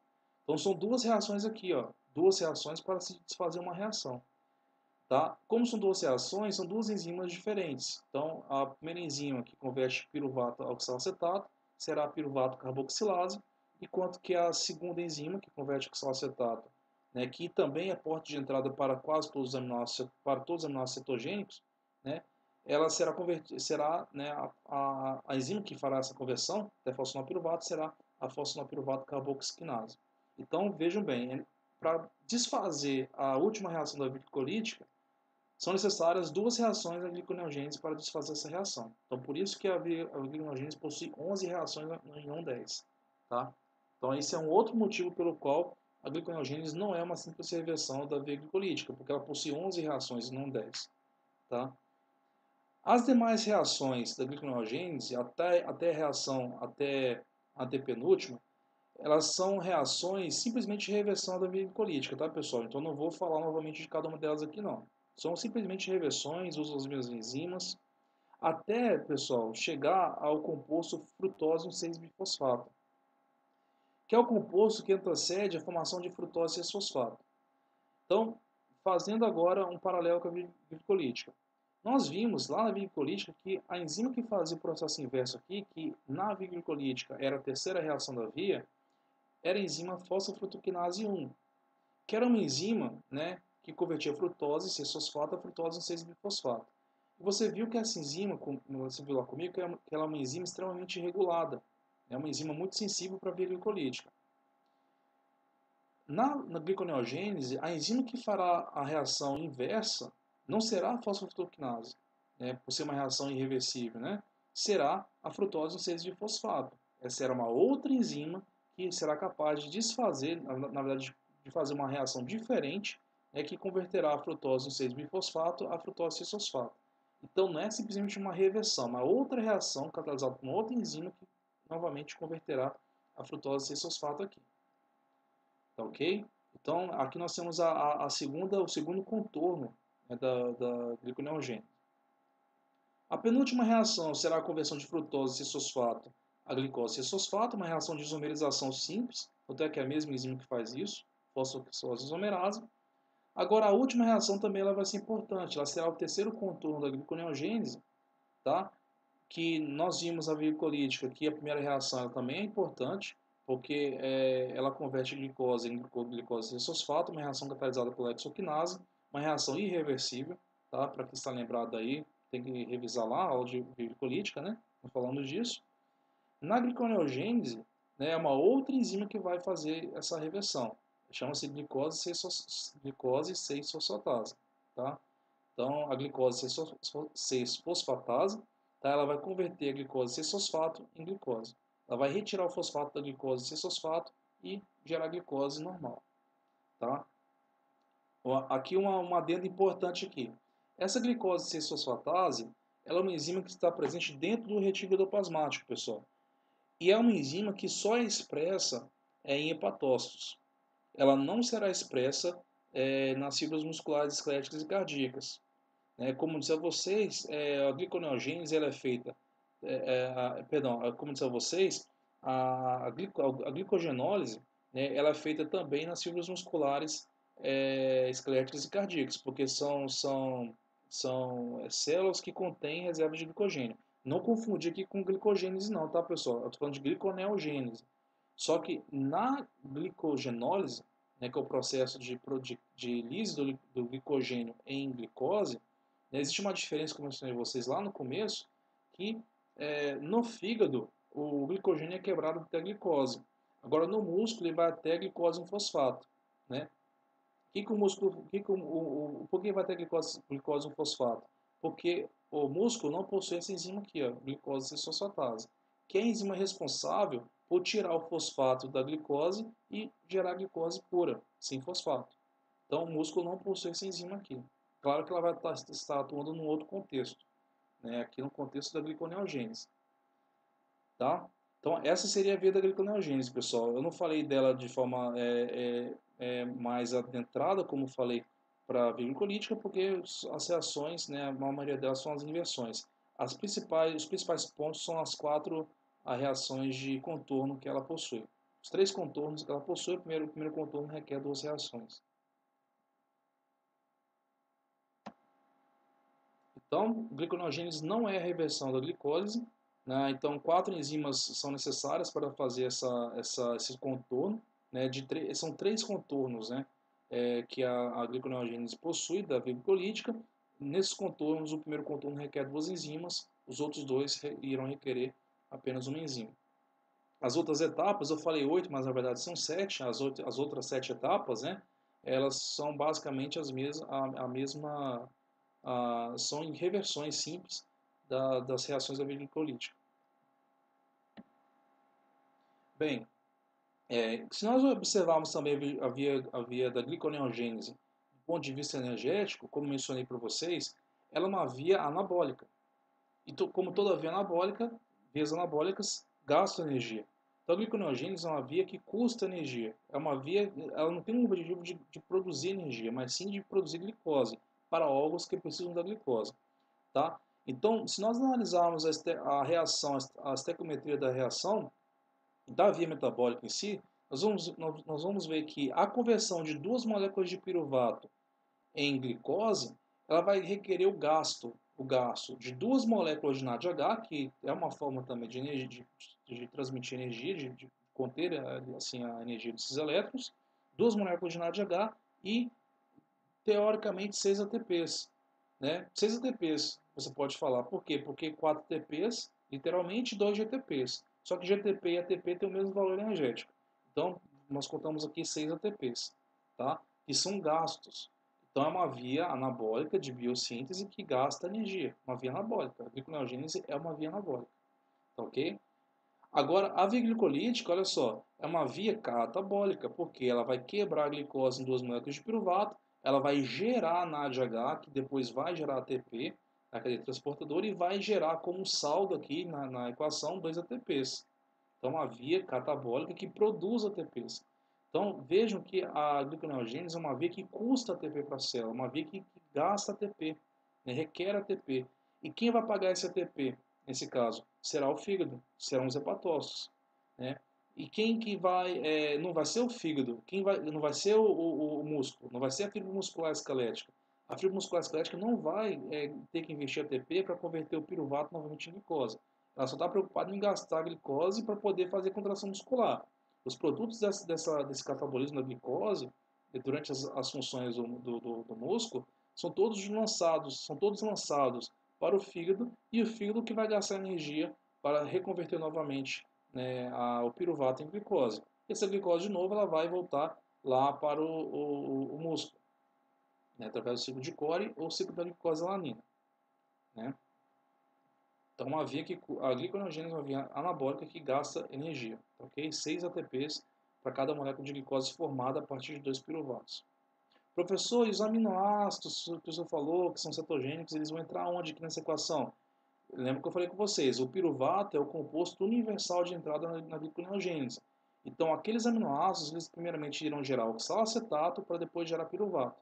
Então são 2 reações aqui, ó, 2 reações para se desfazer uma reação. Tá? Como são 2 reações, são 2 enzimas diferentes. Então a primeira enzima que converte piruvato a oxalacetato será a piruvato carboxilase, enquanto que a segunda enzima, que converte o oxalacetato, né, que também é porta de entrada para quase todos os aminoácidos, cetogênicos, né, ela será né, a enzima que fará essa conversão da fosfopiruvato será a fosfopiruvato carboxilase. Então, vejam bem, para desfazer a última reação da glicolítica, são necessárias 2 reações da gliconeogênese para desfazer essa reação. Então, por isso que a gliconeogênese possui 11 reações em 1,10. Tá? Então, esse é um outro motivo pelo qual a gliconeogênese não é uma simples reversão da via glicolítica, porque ela possui 11 reações e não 10. Tá? As demais reações da gliconeogênese, até a reação até a antepenúltima, elas são reações simplesmente de reversão da via glicolítica, tá, pessoal? Então, não vou falar novamente de cada uma delas aqui, não. São simplesmente reversões, usam as mesmas enzimas, até, pessoal, chegar ao composto frutose 1,6-bifosfato, que é o composto que antecede a formação de frutose 6-fosfato. Então, fazendo agora um paralelo com a via glicolítica. Nós vimos lá na via glicolítica que a enzima que fazia o processo inverso aqui, que na via glicolítica era a terceira reação da via, era a enzima fosfofrutoquinase 1, que era uma enzima, né, que convertia frutose 6-fosfato a frutose 6-bifosfato. E você viu que essa enzima, como você viu lá comigo, que ela é uma enzima extremamente regulada. É uma enzima muito sensível para a via glicolítica. Na gliconeogênese, a enzima que fará a reação inversa não será a fosfofrutoquinase, né, por ser uma reação irreversível, né, será a frutose 6-bifosfato. Essa era uma outra enzima que será capaz de desfazer, na verdade, de fazer uma reação diferente, né, que converterá a frutose em 6-bifosfato a frutose 6-fosfato. Então não é simplesmente uma reversão, uma outra reação catalisada por uma outra enzima que novamente converterá a frutose 6-fosfato aqui. Tá ok? Então aqui nós temos o segundo contorno, né, da gliconeogênese. A penúltima reação será a conversão de frutose 6-fosfato a glicose 6-fosfato, uma reação de isomerização simples, até que é a mesma enzima que faz isso, fosfooxidose isomerase. Agora a última reação também ela vai ser importante, ela será o terceiro contorno da gliconeogênese, tá? Que nós vimos a via glicolítica, que a primeira reação ela também é importante, porque ela converte glicose em glicose 6-fosfato, uma reação catalisada pela hexoquinase, uma reação irreversível, tá? Para quem está lembrado aí, tem que revisar lá a aula de via glicolítica, né? Falando disso. Na gliconeogênese, né, é uma outra enzima que vai fazer essa reversão. Chama-se glicose 6-fosfatase. Tá? Então, a glicose 6-fosfatase, tá? Ela vai converter a glicose 6-fosfato em glicose. Ela vai retirar o fosfato da glicose 6-fosfato e gerar glicose normal. Tá? Aqui uma adenda importante aqui. Essa glicose 6-fosfatase, ela é uma enzima que está presente dentro do retículo endoplasmático, pessoal. E é uma enzima que só é expressa em hepatócitos. Ela não será expressa nas fibras musculares esqueléticas e cardíacas. Como disse a vocês, a gliconeogênese ela é feita, como disse a vocês, a glicogenólise, né, ela é feita também nas fibras musculares esqueléticas e cardíacas, porque são células que contêm reservas de glicogênio. Não confundir aqui com glicogênese não, tá, pessoal? Eu estou falando de gliconeogênese. Só que na glicogenólise, né, que é o processo de lise do glicogênio em glicose, né, existe uma diferença, como eu mencionei vocês lá no começo, que no fígado o glicogênio é quebrado até a glicose. Agora no músculo ele vai até a glicose em fosfato. Né? Que o músculo, por que vai ter glicose em fosfato? Porque o músculo não possui essa enzima aqui, ó, glicose 6-fosfatase, que é a enzima responsável por tirar o fosfato da glicose e gerar glicose pura, sem fosfato. Então o músculo não possui essa enzima aqui. Claro que ela vai estar atuando num outro contexto, né? Aqui no contexto da gliconeogênese. Tá? Então essa seria a via da gliconeogênese, pessoal. Eu não falei dela de forma mais adentrada, como falei para a via glicolítica, porque as reações, né, a maioria delas são as inversões. Os principais pontos são as 4 reações de contorno que ela possui. Os 3 contornos que ela possui, o primeiro contorno requer 2 reações. Então, gliconeogênese não é a reversão da glicólise, né? Então 4 enzimas são necessárias para fazer esse contorno. Né? São 3 contornos, né? Que a gliconeogênese possui da via glicolítica. Nesses contornos, o primeiro contorno requer 2 enzimas, os outros 2 irão requerer apenas uma enzima. As outras etapas, eu falei 8, mas na verdade são 7. As outras 7 etapas, né? Elas são basicamente a mesma são reversões simples das reações da via glicolítica. Bem, se nós observarmos também a via da gliconeogênese do ponto de vista energético, como mencionei para vocês, ela é uma via anabólica. E como toda via anabólica, vias anabólicas gastam energia. Então a gliconeogênese é uma via que custa energia. É uma via, ela não tem um objetivo de produzir energia, mas sim de produzir glicose para órgãos que precisam da glicose. Tá? Então, se nós analisarmos a reação, a estequiometria da reação, da via metabólica em si, nós vamos ver que a conversão de 2 moléculas de piruvato em glicose, ela vai requerer o gasto de 2 moléculas de NADH, que é uma forma também de, energia, de transmitir energia, de conter assim, a energia desses elétrons, 2 moléculas de NADH e, teoricamente, 6 ATPs. Né? 6 ATPs, você pode falar. Por quê? Porque 4 ATPs, literalmente 2 GTPs. Só que GTP e ATP têm o mesmo valor energético. Então, nós contamos aqui 6 ATPs, tá? Que são gastos. Então, é uma via anabólica de biossíntese que gasta energia. Uma via anabólica. A gliconeogênese é uma via anabólica. Tá ok? Agora, a via glicolítica, olha só, é uma via catabólica, porque ela vai quebrar a glicose em duas moléculas de piruvato, ela vai gerar NADH, que depois vai gerar ATP, a cadeia transportadora, e vai gerar como saldo aqui na equação 2 ATPs. Então, uma via catabólica que produz ATPs. Então, vejam que a gliconeogênese é uma via que custa ATP para a célula, uma via que gasta ATP, né, requer ATP. E quem vai pagar esse ATP, nesse caso? Será o fígado, serão os hepatócitos. Né? E quem que vai, não vai ser o fígado, não vai ser o músculo, não vai ser a fibra muscular esquelética. A fibra muscular esquelética não vai ter que investir ATP para converter o piruvato novamente em glicose. Ela só está preocupada em gastar glicose para poder fazer contração muscular. Os produtos desse catabolismo da glicose, durante as funções do músculo, são todos lançados para o fígado, e o fígado que vai gastar energia para reconverter novamente, né, o piruvato em glicose. Essa glicose, de novo, ela vai voltar lá para o músculo, né, através do ciclo de Cori ou ciclo da glicose-alanina. Né? Então, a gliconeogênese é uma via anabólica que gasta energia, ok? 6 ATPs para cada molécula de glicose formada a partir de 2 piruvatos. Professor, e os aminoácidos que o senhor falou, que são cetogênicos, eles vão entrar onde aqui nessa equação? Lembra que eu falei com vocês, o piruvato é o composto universal de entrada na gliconeogênese. Então, aqueles aminoácidos, eles primeiramente irão gerar oxalacetato para depois gerar piruvato.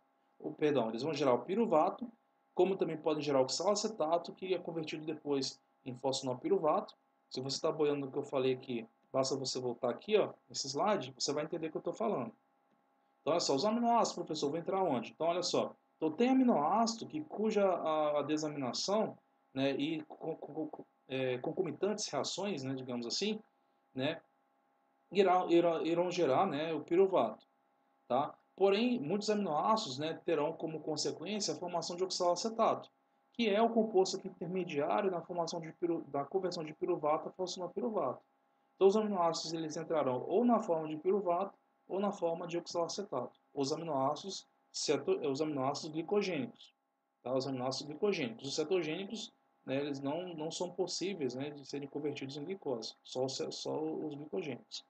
Perdão, eles vão gerar o piruvato, como também podem gerar oxalacetato, que é convertido depois em fosfonilpiruvato. Se você está boiando no que eu falei aqui, basta você voltar aqui, ó, nesse slide, você vai entender o que eu estou falando. Então, olha só, os aminoácidos, professor, vão entrar onde? Então, olha só, então, tem aminoácido cuja a desaminação, né, e concomitantes reações, né, digamos assim, né, irão gerar, né, o piruvato. Tá? Porém, muitos aminoácidos, né, terão como consequência a formação de oxalacetato, que é o composto intermediário na formação da conversão de piruvato a fosfinopiruvato. Então, os aminoácidos eles entrarão ou na forma de piruvato ou na forma de oxalacetato. Os aminoácidos glicogênicos. Tá? Os aminoácidos glicogênicos. Os cetogênicos, né, eles não são possíveis, né, de serem convertidos em glicose, só os glicogênicos.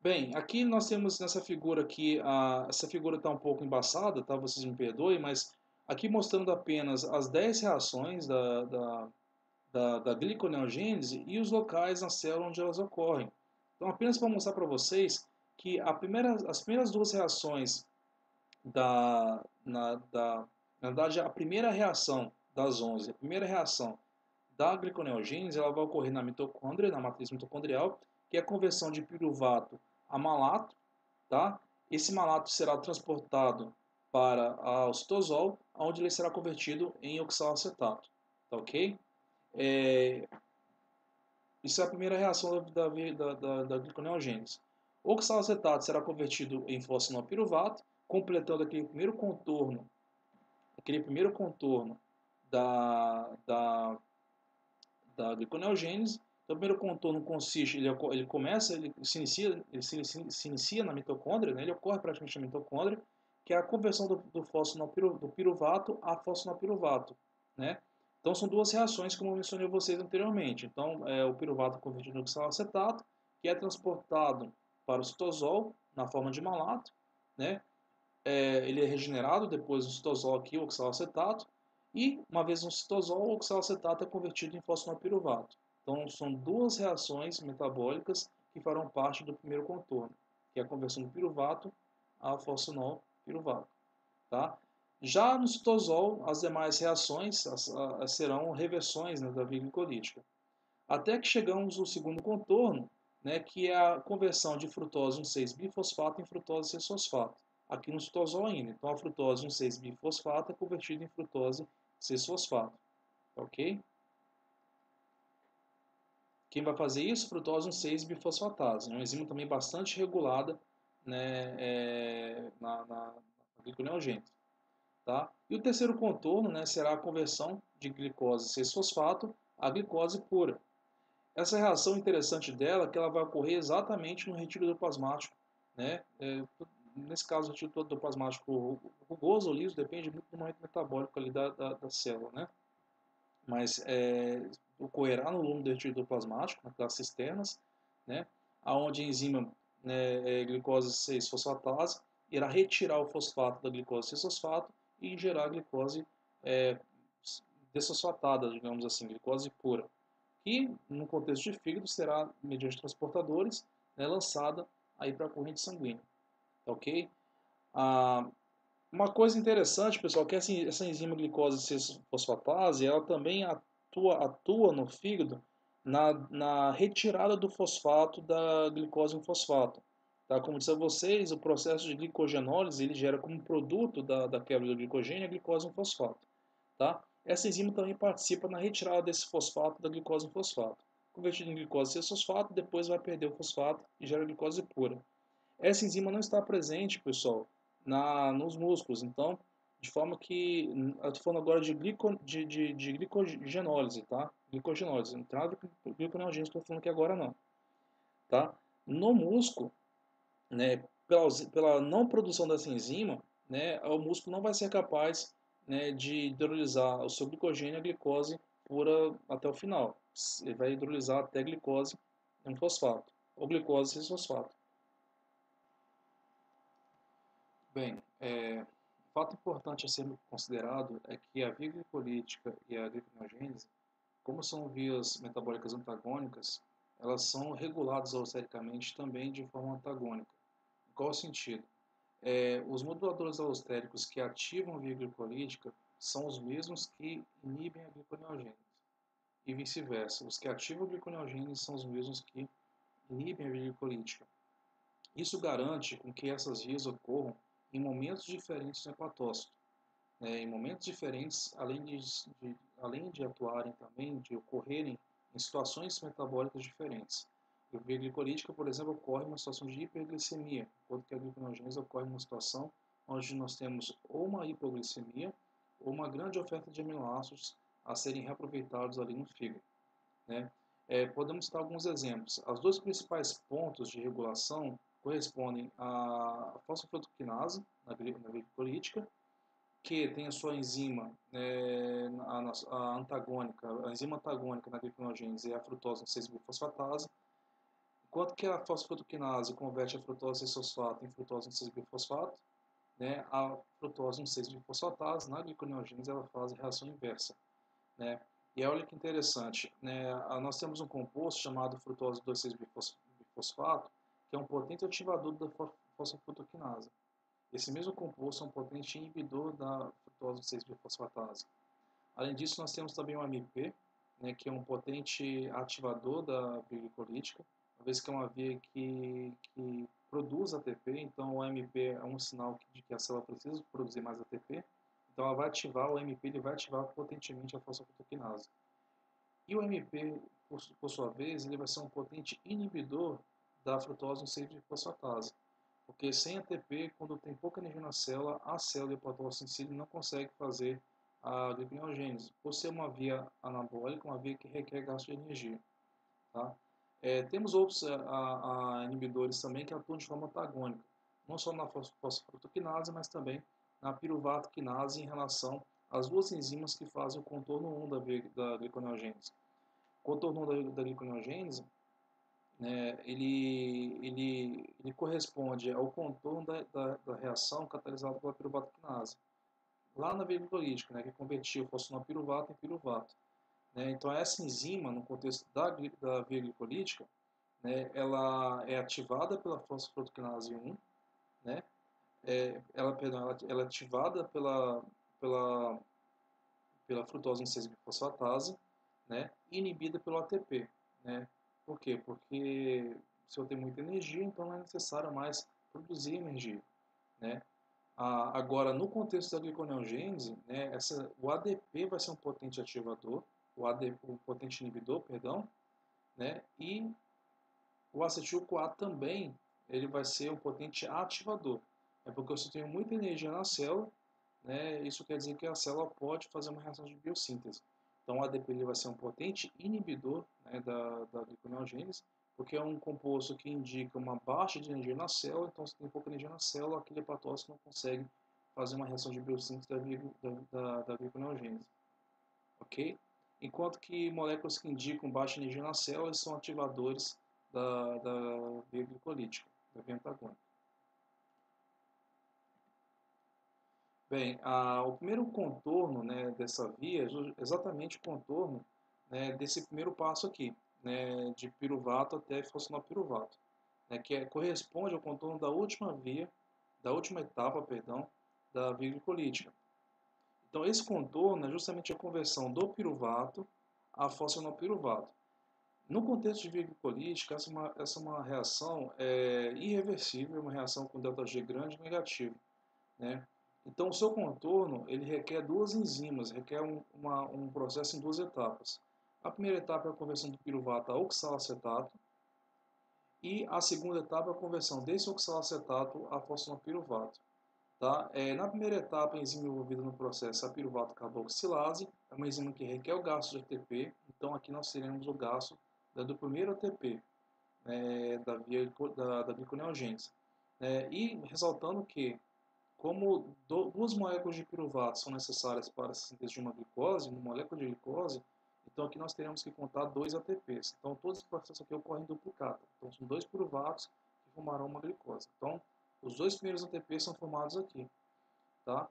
Bem, aqui nós temos nessa figura aqui, essa figura está um pouco embaçada, tá? Vocês me perdoem, mas aqui mostrando apenas as 10 reações da gliconeogênese e os locais na célula onde elas ocorrem. Então, apenas para mostrar para vocês que as primeiras duas reações na verdade, a primeira reação das 11, a primeira reação da gliconeogênese, ela vai ocorrer na mitocôndria, na matriz mitocondrial, que é a conversão de piruvato a malato, tá? Esse malato será transportado para o citosol, onde ele será convertido em oxalacetato, tá ok? Isso é a primeira reação da gliconeogênese. O oxalacetato será convertido em fosfinopiruvato, completando aquele primeiro contorno da, da, da gliconeogênese. Então, o primeiro contorno consiste, ele começa, se inicia na mitocôndria, né? Ele ocorre praticamente na mitocôndria, que é a conversão do piruvato a fosfinopiruvato, né? Então, são duas reações, como eu mencionei a vocês anteriormente. Então, o piruvato é convertido em oxalacetato, que é transportado para o citosol na forma de malato, né? Ele é regenerado depois do citosol aqui, o oxalacetato, e uma vez no citosol, o oxalacetato é convertido em fosfinopiruvato. Então, são duas reações metabólicas que farão parte do primeiro contorno, que é a conversão do piruvato a fosfinopiruvato. Tá? Já no citosol, as demais reações serão reversões, né, da via glicolítica. Até que chegamos no segundo contorno, né, que é a conversão de frutose 1,6-bifosfato em frutose 6-fosfato. Aqui no citosol ainda. Então, a frutose 1,6-bifosfato é convertida em frutose 6-fosfato. Ok? Quem vai fazer isso? Frutose 1,6-bifosfatase. É uma enzima também bastante regulada, né, na gliconeogênese. Tá? E o terceiro contorno, né, será a conversão de glicose 6-fosfato a glicose pura. Essa reação interessante dela é que ela vai ocorrer exatamente no retiro endoplasmático, né? nesse caso, o retículo endoplasmático rugoso ou liso depende muito do momento metabólico ali da célula, né? Mas ocorrerá no lume do retículo endoplasmático, naquelas cisternas, né? Aonde a enzima, né, glicose 6-fosfatase irá retirar o fosfato da glicose 6-fosfato e gerar a glicose é, desfosfatada, digamos assim, glicose pura. E, no contexto de fígado, será, mediante transportadores, né, lançada aí para a corrente sanguínea. Tá ok? Ah, uma coisa interessante, pessoal, que essa enzima glicose 6-fosfatase, ela também atua no fígado na retirada do fosfato da glicose 1-fosfato. Tá? Como disse a vocês, o processo de glicogenólise ele gera como produto da quebra do glicogênio a glicose 1-fosfato. Tá? Essa enzima também participa na retirada desse fosfato da glicose 1-fosfato. Convertido em glicose 6-fosfato, depois vai perder o fosfato e gera glicose pura. Essa enzima não está presente, pessoal, nos músculos. Então, de forma que, eu estou falando agora de glicogenólise, tá? Glicogenólise, não tem nada com gliconeogênese, estou falando aqui agora não, tá? No músculo, né, pela não produção dessa enzima, né, o músculo não vai ser capaz, né, de hidrolisar o seu glicogênio e a glicose pura até o final. Ele vai hidrolisar até glicose em fosfato, ou glicose 6-fosfato. Bem, fato importante a ser considerado é que a via glicolítica e a gliconeogênese, como são vias metabólicas antagônicas, elas são reguladas allostericamente também de forma antagônica. Em qual sentido? Os moduladores allostéricos que ativam a via glicolítica são os mesmos que inibem a gliconeogênese. E vice-versa, os que ativam a gliconeogênese são os mesmos que inibem a via glicolítica. Isso garante com que essas vias ocorram em momentos diferentes no hepatócito. Em momentos diferentes, além de atuarem também, de ocorrerem em situações metabólicas diferentes. A via glicolítica, por exemplo, ocorre em uma situação de hiperglicemia, enquanto que a gliconeogênese ocorre em uma situação onde nós temos ou uma hipoglicemia ou uma grande oferta de aminoácidos a serem reaproveitados ali no fígado. Né? Podemos citar alguns exemplos. Os dois principais pontos de regulação correspondem à fosfofrutoquinase, na via glicolítica, que tem a sua enzima a antagônica, a enzima antagônica na gliconeogênese é a frutose 6-bifosfatase, enquanto que a fosfofrutoquinase converte a frutose 6-fosfato em frutose 6-bifosfato, né, a frutose 1,6-bifosfatase na gliconeogênese ela faz a reação inversa. Né? E olha que interessante, né? Nós temos um composto chamado frutose 2,6-bifosfato, que é um potente ativador da fosfofrutoquinase. Esse mesmo composto é um potente inibidor da frutose 6-bifosfatase. Além disso, nós temos também o AMP, né, que é um potente ativador da via glicolítica, uma vez que é uma via que produz ATP, então o AMP é um sinal de que a célula precisa produzir mais ATP, então ela vai ativar, o AMP ele vai ativar potentemente a fosfofrutoquinase. E o AMP, por sua vez, ele vai ser um potente inibidor da frutose 1,6-bifosfatase. Porque sem ATP, quando tem pouca energia na célula, a célula hepatócito em si não consegue fazer a gliconeogênese, por ser uma via anabólica, uma via que requer gasto de energia. Tá? Temos outros inibidores também que atuam de forma antagônica, não só na fosfofrutoquinase, mas também na piruvatoquinase em relação às duas enzimas que fazem o contorno 1 da gliconeogênese. O contorno 1 da gliconeogênese, né, ele corresponde ao contorno da reação catalisada pela piruvatoquinase. Lá na via glicolítica, né, que convertia o fosfonopiruvato em piruvato. Né? Então, essa enzima, no contexto da via glicolítica, né, ela é ativada pela fosfofrutoquinase 1, né? Ela é ativada pela frutose 1,6-bifosfatase, né? E inibida pelo ATP. Né? Por quê? Porque se eu tenho muita energia, então não é necessário mais produzir energia. Né? Agora, no contexto da gliconeogênese, né, o ADP vai ser um potente ativador, o potente inibidor, perdão, né, e o acetil-CoA também ele vai ser um potente ativador. É porque se eu tenho muita energia na célula, né, isso quer dizer que a célula pode fazer uma reação de biossíntese. Então, o ADP ele vai ser um potente inibidor, né, da gliconeogênese, porque é um composto que indica uma baixa de energia na célula, então se tem pouca energia na célula, aquele hepatócito não consegue fazer uma reação de biossíntese da gliconeogênese, ok? Enquanto que moléculas que indicam baixa energia na célula são ativadores da via glicolítica, da via antagônica. Bem, o primeiro contorno, né, dessa via é exatamente o contorno, né, desse primeiro passo aqui, né, de piruvato até fosfenopiruvato, né, que corresponde ao contorno da última via, da última etapa, perdão, da via glicolítica. Então, esse contorno é justamente a conversão do piruvato a fosfenopiruvato. No contexto de via glicolítica, essa é uma reação irreversível, uma reação com ΔG grande e negativo, né? Então, o seu contorno ele requer duas enzimas, requer um processo em duas etapas. A primeira etapa é a conversão do piruvato a oxalacetato e a segunda etapa é a conversão desse oxalacetato a fosfenopiruvato. Tá? Na primeira etapa, a enzima envolvida no processo é a piruvato carboxilase, é uma enzima que requer o gasto de ATP, então aqui nós teremos o gasto do primeiro ATP, da gliconeogênese. E ressaltando que como duas moléculas de piruvato são necessárias para a síntese de uma glicose, uma molécula de glicose, então aqui nós teremos que contar 2 ATPs. Então todo esse processo aqui ocorre em duplicata. Então são 2 piruvatos que formarão uma glicose. Então os 2 primeiros ATPs são formados aqui, tá?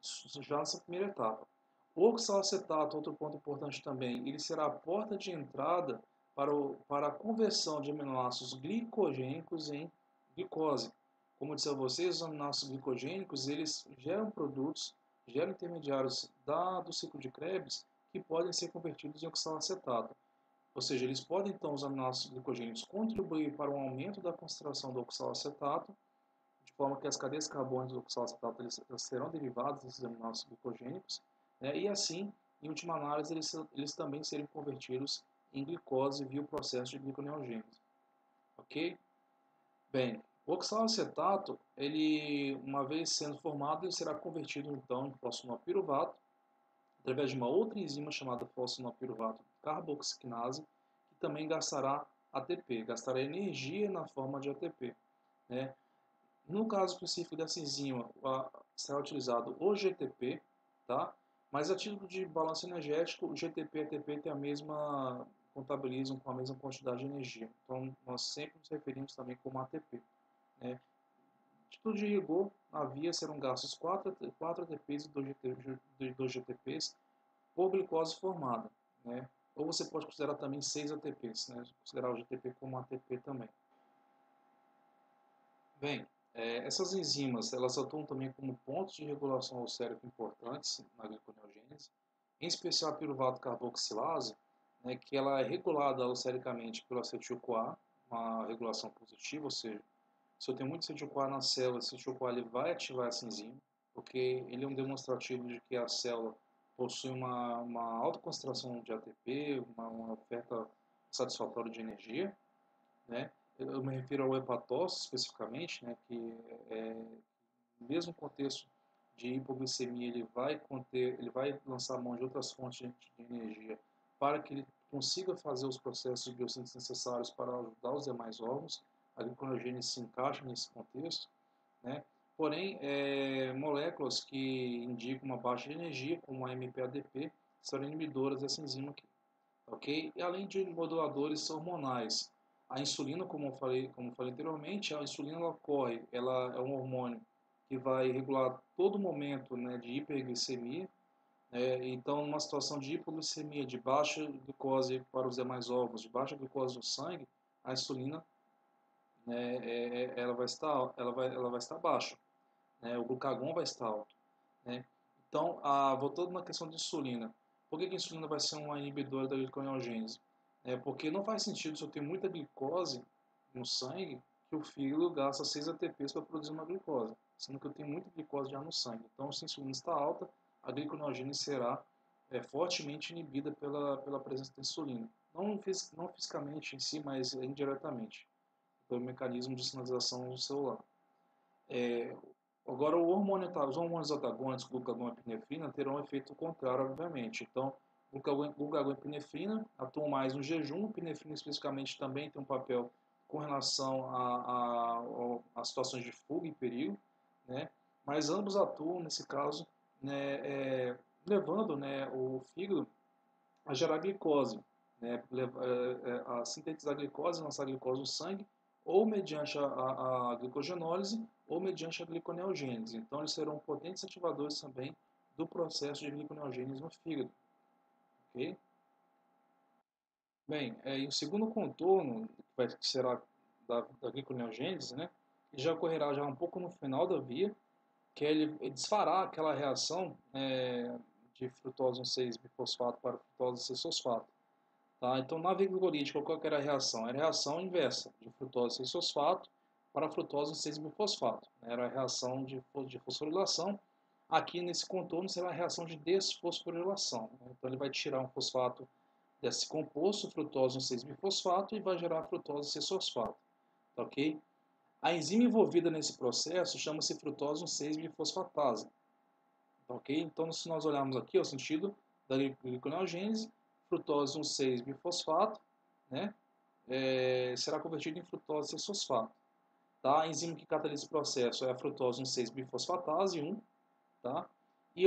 Já nessa primeira etapa. O oxalacetato, outro ponto importante também, ele será a porta de entrada para a conversão de aminoácidos glicogênicos em glicose. Como eu disse a vocês, os aminoácidos glicogênicos eles geram produtos, geram intermediários do ciclo de Krebs que podem ser convertidos em oxalacetato. Ou seja, eles podem então, os aminoácidos glicogênicos, contribuir para o aumento da concentração do oxalacetato, de forma que as cadeias carbônicas do oxalacetato eles serão derivadas desses aminoácidos glicogênicos, né? E assim, em última análise, eles também serem convertidos em glicose via o processo de gliconeogênese. Ok? Bem, o oxalacetato, ele, uma vez sendo formado, ele será convertido então em fosfenopiruvato, através de uma outra enzima chamada fosfenopiruvato carboxinase, que também gastará ATP, gastará energia na forma de ATP, né? No caso específico dessa enzima, será utilizado o GTP, tá? Mas a título de balanço energético, o GTP e a ATP têm a mesma, contabilizam com a mesma quantidade de energia. Então, nós sempre nos referimos também como ATP, né? Título de rigor, na via serão gastos 4 ATPs e 2 GTPs por glicose formada, né? Ou você pode considerar também 6 ATPs, né? Considerar o GTP como ATP também. Bem, essas enzimas elas atuam também como pontos de regulação ao cérebro importantes na gliconeogênese, em especial a piruvato carboxilase, né, que ela é regulada alucericamente pelo acetil-CoA, uma regulação positiva, ou seja, se eu tenho muito acetil-CoA na célula, o acetil-CoA ele vai ativar essa enzima, porque ele é um demonstrativo de que a célula possui uma alta concentração de ATP, uma oferta satisfatória de energia, né? Eu me refiro ao hepatócito especificamente, né, que no mesmo contexto de hipoglicemia ele vai lançar mão de outras fontes de energia para que ele consiga fazer os processos de biossíntese necessários para ajudar os demais órgãos. A gliconeogênese se encaixa nesse contexto, né? Porém, moléculas que indicam uma baixa de energia, como a MPADP, são inibidoras dessa enzima aqui, ok? E além de moduladores hormonais, a insulina, como falei anteriormente, a insulina ela é um hormônio que vai regular todo momento, né, de hiperglicemia. Então, numa situação de hipoglicemia, de baixa glicose para os demais órgãos, de baixa glicose no sangue, a insulina, né, ela vai estar baixa, né? O glucagon vai estar alto, né? Então, voltando na questão de insulina, por que a insulina vai ser uma inibidora da gliconeogênese? Porque não faz sentido, se eu tenho muita glicose no sangue, que o fígado gasta 6 ATPs para produzir uma glicose, sendo que eu tenho muita glicose já no sangue. Então, se a insulina está alta, a gliconeogênese será fortemente inibida pela presença da insulina. Não fisicamente em si, mas indiretamente, pelo mecanismo de sinalização celular. Agora, os hormônios antagônicos, glucagon e epinefrina, terão um efeito contrário, obviamente. Então, Glucagon e epinefrina atuam mais no jejum. Epinefrina especificamente também tem um papel com relação a situações de fuga e perigo, né? Mas ambos atuam nesse caso, né, levando, né, o fígado a gerar glicose, né, a sintetizar glicose, lançar glicose no sangue, ou mediante a glicogenólise, ou mediante a gliconeogênese. Então, eles serão potentes ativadores também do processo de gliconeogênese no fígado. Ok? Bem, e o segundo contorno, que será da gliconeogênese, né, já ocorrerá já um pouco no final da via, que é ele desfará aquela reação de frutose 1,6-bifosfato para frutose 6-fosfato. Tá? Então, na via glicolítica, qual que era a reação? Era a reação inversa, de frutose 6-fosfato para frutose 6-bifosfato. Era a reação de fosforilação. Aqui, nesse contorno, será a reação de desfosforilação. Então, ele vai tirar um fosfato desse composto, frutose 1,6-bifosfato, e vai gerar frutose 6-fosfato. Tá, ok? A enzima envolvida nesse processo chama-se frutose 1,6-bifosfatase. Tá, ok? Então, se nós olharmos aqui, o sentido da gliconeogênese, frutose 1,6-bifosfato, né, será convertido em frutose 6-fosfato. Tá? A enzima que catalisa esse processo é a frutose 1,6-bifosfatase 1. Tá? E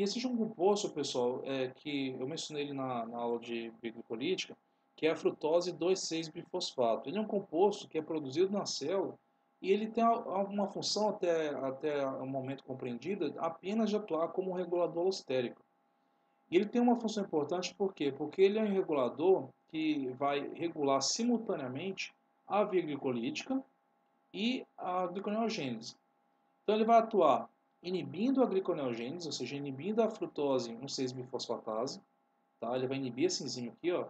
existe um composto, pessoal, que eu mencionei ele na aula de glicolítica, que é a frutose 2,6-bifosfato. Ele é um composto que é produzido na célula e ele tem uma função, até o momento compreendida, apenas de atuar como um regulador alostérico. E ele tem uma função importante, por quê? Porque ele é um regulador que vai regular simultaneamente a via glicolítica e a gliconeogênese. Então ele vai atuar inibindo a gliconeogênese, ou seja, inibindo a frutose 1,6-bifosfatase. Tá? Ele vai inibir essa enzima aqui, ó,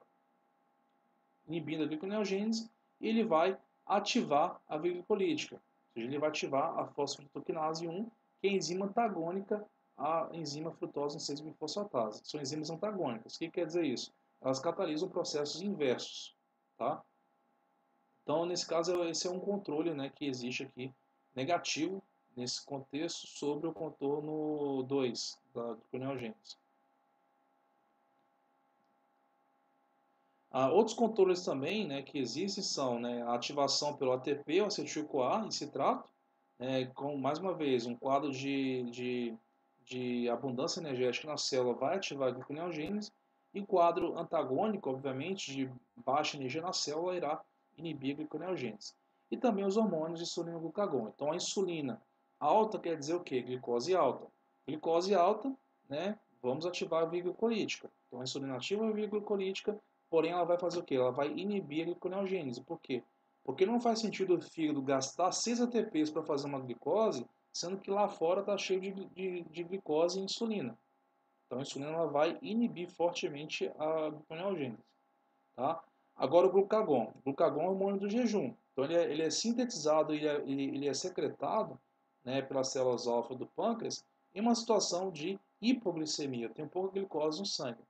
inibindo a gliconeogênese, e ele vai ativar a via glicolítica. Ou seja, ele vai ativar a fosfolitoquinase 1, que é a enzima antagônica à enzima frutose 1,6-bifosfatase. São enzimas antagônicas. O que quer dizer isso? Elas catalisam processos inversos. Tá? Então, nesse caso, esse é um controle, né, que existe aqui, negativo, nesse contexto, sobre o contorno 2 da gliconeogênese. Outros controles também, né, que existem são, né, a ativação pelo ATP, o acetil-CoA, em citrato, com, mais uma vez, um quadro de abundância energética na célula vai ativar a gliconeogênese, e o quadro antagônico, obviamente, de baixa energia na célula, irá inibir a gliconeogênese. E também os hormônios de insulina e glucagon. Então, a insulina alta quer dizer o quê? Glicose alta. Glicose alta, né, vamos ativar a via glicolítica. Então, a insulina ativa a via glicolítica, porém ela vai fazer o quê? Ela vai inibir a gliconeogênese. Por quê? Porque não faz sentido o fígado gastar 6 ATPs para fazer uma glicose, sendo que lá fora está cheio de glicose e insulina. Então a insulina ela vai inibir fortemente a gliconeogênese. Tá? Agora o glucagon. O glucagon é o hormônio do jejum. Então ele é sintetizado e ele é secretado, né, pelas células alfa do pâncreas em uma situação de hipoglicemia. Tem um pouco de glicose no sangue.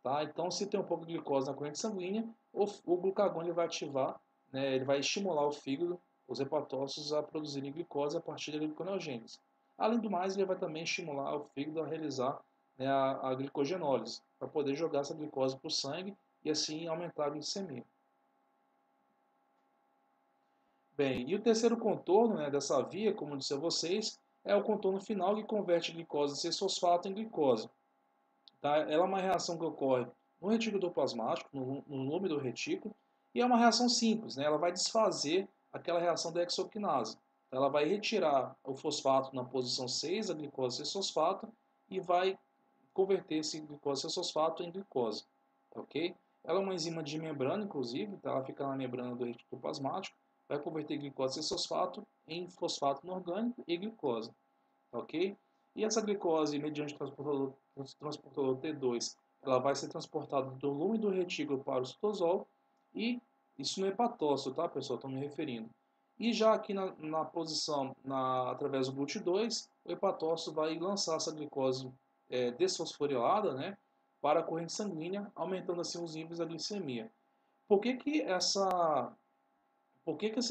Tá? Então, se tem um pouco de glicose na corrente sanguínea, o glucagon ele vai ativar, né, ele vai estimular o fígado, os hepatócitos a produzirem glicose a partir da gliconeogênese. Além do mais, ele vai também estimular o fígado a realizar, né, a glicogenólise, para poder jogar essa glicose para o sangue e assim aumentar a glicemia. Bem, e o terceiro contorno, né, dessa via, como eu disse a vocês, é o contorno final que converte glicose 6-fosfato em glicose. Tá? Ela é uma reação que ocorre no retículo endoplasmático, no lume do retículo, e é uma reação simples, né? Ela vai desfazer aquela reação da hexoquinase. Ela vai retirar o fosfato na posição 6, a glicose 6-fosfato, e vai converter esse glicose 6-fosfato em glicose. Ok? Ela é uma enzima de membrana, inclusive, tá? Ela fica na membrana do retículo plasmático, vai converter glicose 6-fosfato em fosfato inorgânico e glicose. Ok? E essa glicose, mediante o transportador T2, ela vai ser transportada do lume do retículo para o citosol, e isso no hepatócito, tá, pessoal? Estou me referindo. E já aqui na posição, através do GLUT2, o hepatócito vai lançar essa glicose desfosforilada, né, para a corrente sanguínea, aumentando assim os níveis da glicemia. Por que que essa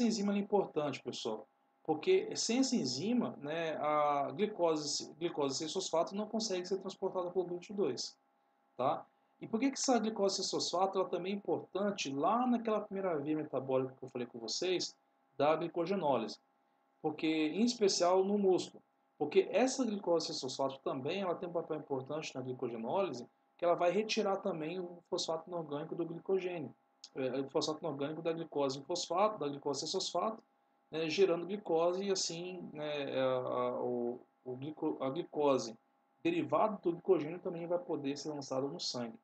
enzima é importante, pessoal? Porque sem essa enzima, né, a glicose 6-fosfato não consegue ser transportada pelo GLUT2. Tá? E por que essa glicose 6-fosfato ela também é importante lá naquela primeira via metabólica que eu falei com vocês, da glicogenólise? Porque, em especial no músculo. Porque essa glicose 6-fosfato também ela tem um papel importante na glicogenólise, que ela vai retirar também o fosfato inorgânico do glicogênio, o fosfato inorgânico da glicose em fosfato, da glicose 6-fosfato, né, gerando glicose e assim né, a glicose derivada do glicogênio também vai poder ser lançada no sangue.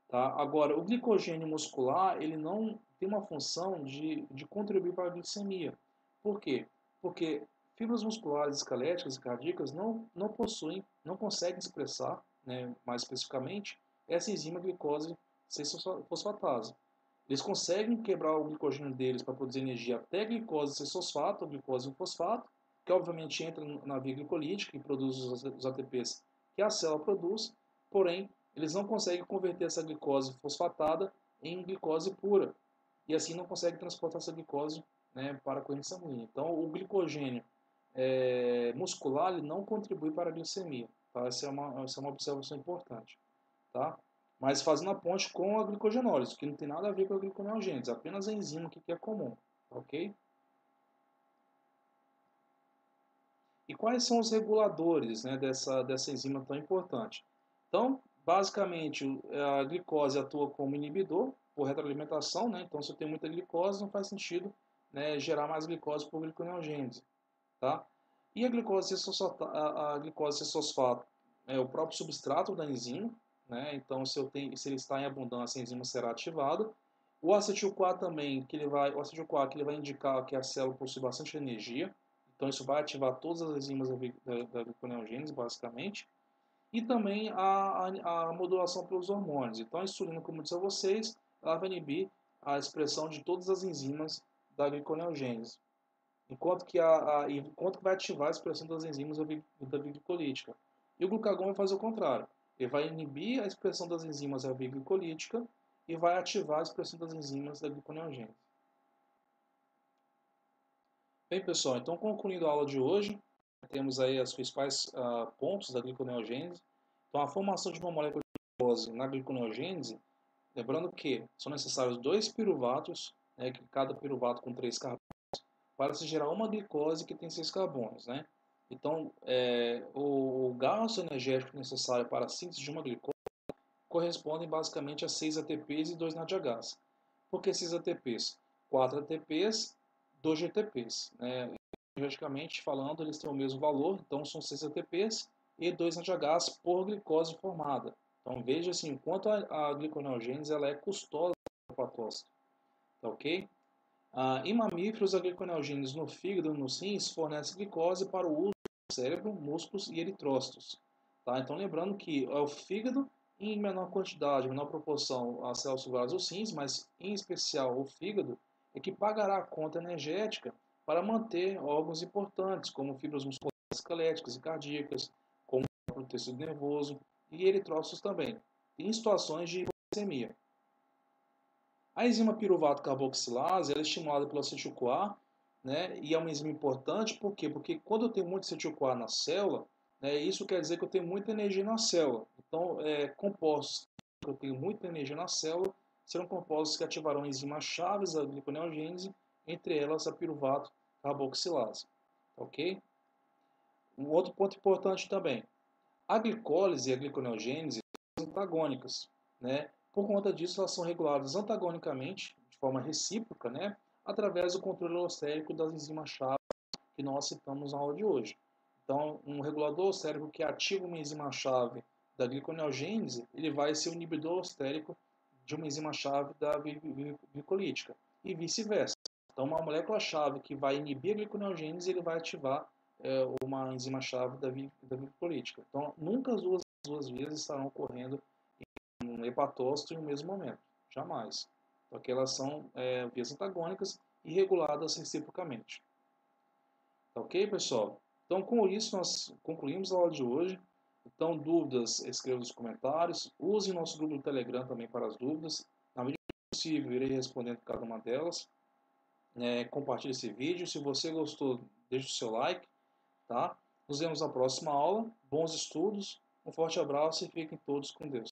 Tá? Agora, o glicogênio muscular ele não tem uma função de contribuir para a glicemia. Por quê? Porque fibras musculares esqueléticas e cardíacas não possuem, não conseguem expressar, né, mais especificamente, essa enzima glicose 6-fosfatase. Eles conseguem quebrar o glicogênio deles para produzir energia até glicose 6-fosfato, ou glicose 1-fosfato, que obviamente entra na via glicolítica e produz os ATPs que a célula produz, porém, eles não conseguem converter essa glicose fosfatada em glicose pura, e assim não conseguem transportar essa glicose, né, para a corrente sanguínea. Então, o glicogênio muscular ele não contribui para a glicemia. Tá? Essa é uma observação importante. Tá? Mas fazendo a ponte com a glicogenólise, que não tem nada a ver com a gliconeogênese, apenas a enzima que é comum. Ok? E quais são os reguladores, né, dessa enzima tão importante? Então, basicamente, a glicose atua como inibidor por retroalimentação, né? Então, se eu tenho muita glicose, não faz sentido, né, gerar mais glicose por gliconeogênese, tá? E a glicose 6-fosfato é o próprio substrato da enzima, né? Então, se ele está em abundância, a enzima será ativada. O acetil-CoA também, o acetil-CoA que ele vai indicar que a célula possui bastante energia, então isso vai ativar todas as enzimas da gliconeogênese, basicamente. E também a modulação pelos hormônios. Então a insulina, como eu disse a vocês, ela vai inibir a expressão de todas as enzimas da gliconeogênese. Enquanto que vai ativar a expressão das enzimas da via glicolítica. E o glucagon vai fazer o contrário. Ele vai inibir a expressão das enzimas da via glicolítica e vai ativar a expressão das enzimas da gliconeogênese. Bem, pessoal, então concluindo a aula de hoje, temos aí os principais pontos da gliconeogênese. Então, a formação de uma molécula de glicose na gliconeogênese, lembrando que são necessários 2 piruvatos, né, cada piruvato com 3 carbonos, para se gerar uma glicose que tem 6 carbonos. Né? Então, o gasto energético necessário para a síntese de uma glicose corresponde basicamente a 6 ATPs e 2 NADH. Por que 6 ATPs? 4 ATPs, 2 GTPs. Né? Energeticamente falando, eles têm o mesmo valor, então são 6 ATPs e 2 NADHs por glicose formada. Então veja assim, enquanto a gliconeogênese ela é custosa para o patócito. Tá ok? Em mamíferos, a gliconeogênese no fígado e nos rins fornece glicose para o uso do cérebro, músculos e eritrócitos. Tá? Então lembrando que é o fígado, em menor quantidade, menor proporção, as células celulares dos rins, mas em especial o fígado, é que pagará a conta energética para manter órgãos importantes, como fibras musculares esqueléticas e cardíacas, como o próprio tecido nervoso e eritrócitos também, em situações de hipoglicemia. A enzima piruvato carboxilase ela é estimulada pelo acetil-CoA, né, e é uma enzima importante, por quê? Porque quando eu tenho muito acetil-CoA na célula, né, isso quer dizer que eu tenho muita energia na célula. Então, compostos que eu tenho muita energia na célula serão compostos que ativarão enzimas chaves da gliconeogênese, entre elas a piruvato carboxilase. Ok? Um outro ponto importante também. A glicólise e a gliconeogênese são antagônicas, né? Por conta disso, elas são reguladas antagonicamente, de forma recíproca, né? Através do controle allostérico das enzimas-chave que nós citamos na aula de hoje. Então, um regulador allostérico que ativa uma enzima-chave da gliconeogênese, ele vai ser um inibidor allostérico de uma enzima-chave da glicolítica, e vice-versa. Então, uma molécula-chave que vai inibir a gliconeogênese, ele vai ativar uma enzima-chave da glicolítica. Então, nunca as duas vias estarão ocorrendo em um hepatócito em um mesmo momento. Jamais. Porque elas são vias antagônicas e reguladas reciprocamente. Tá ok, pessoal? Então, com isso, nós concluímos a aula de hoje. Então, dúvidas, escreva nos comentários. Use nosso grupo do Telegram também para as dúvidas. Na medida possível, irei respondendo cada uma delas. Compartilhe esse vídeo. Se você gostou, deixe o seu like. Tá? Nos vemos na próxima aula. Bons estudos. Um forte abraço e fiquem todos com Deus.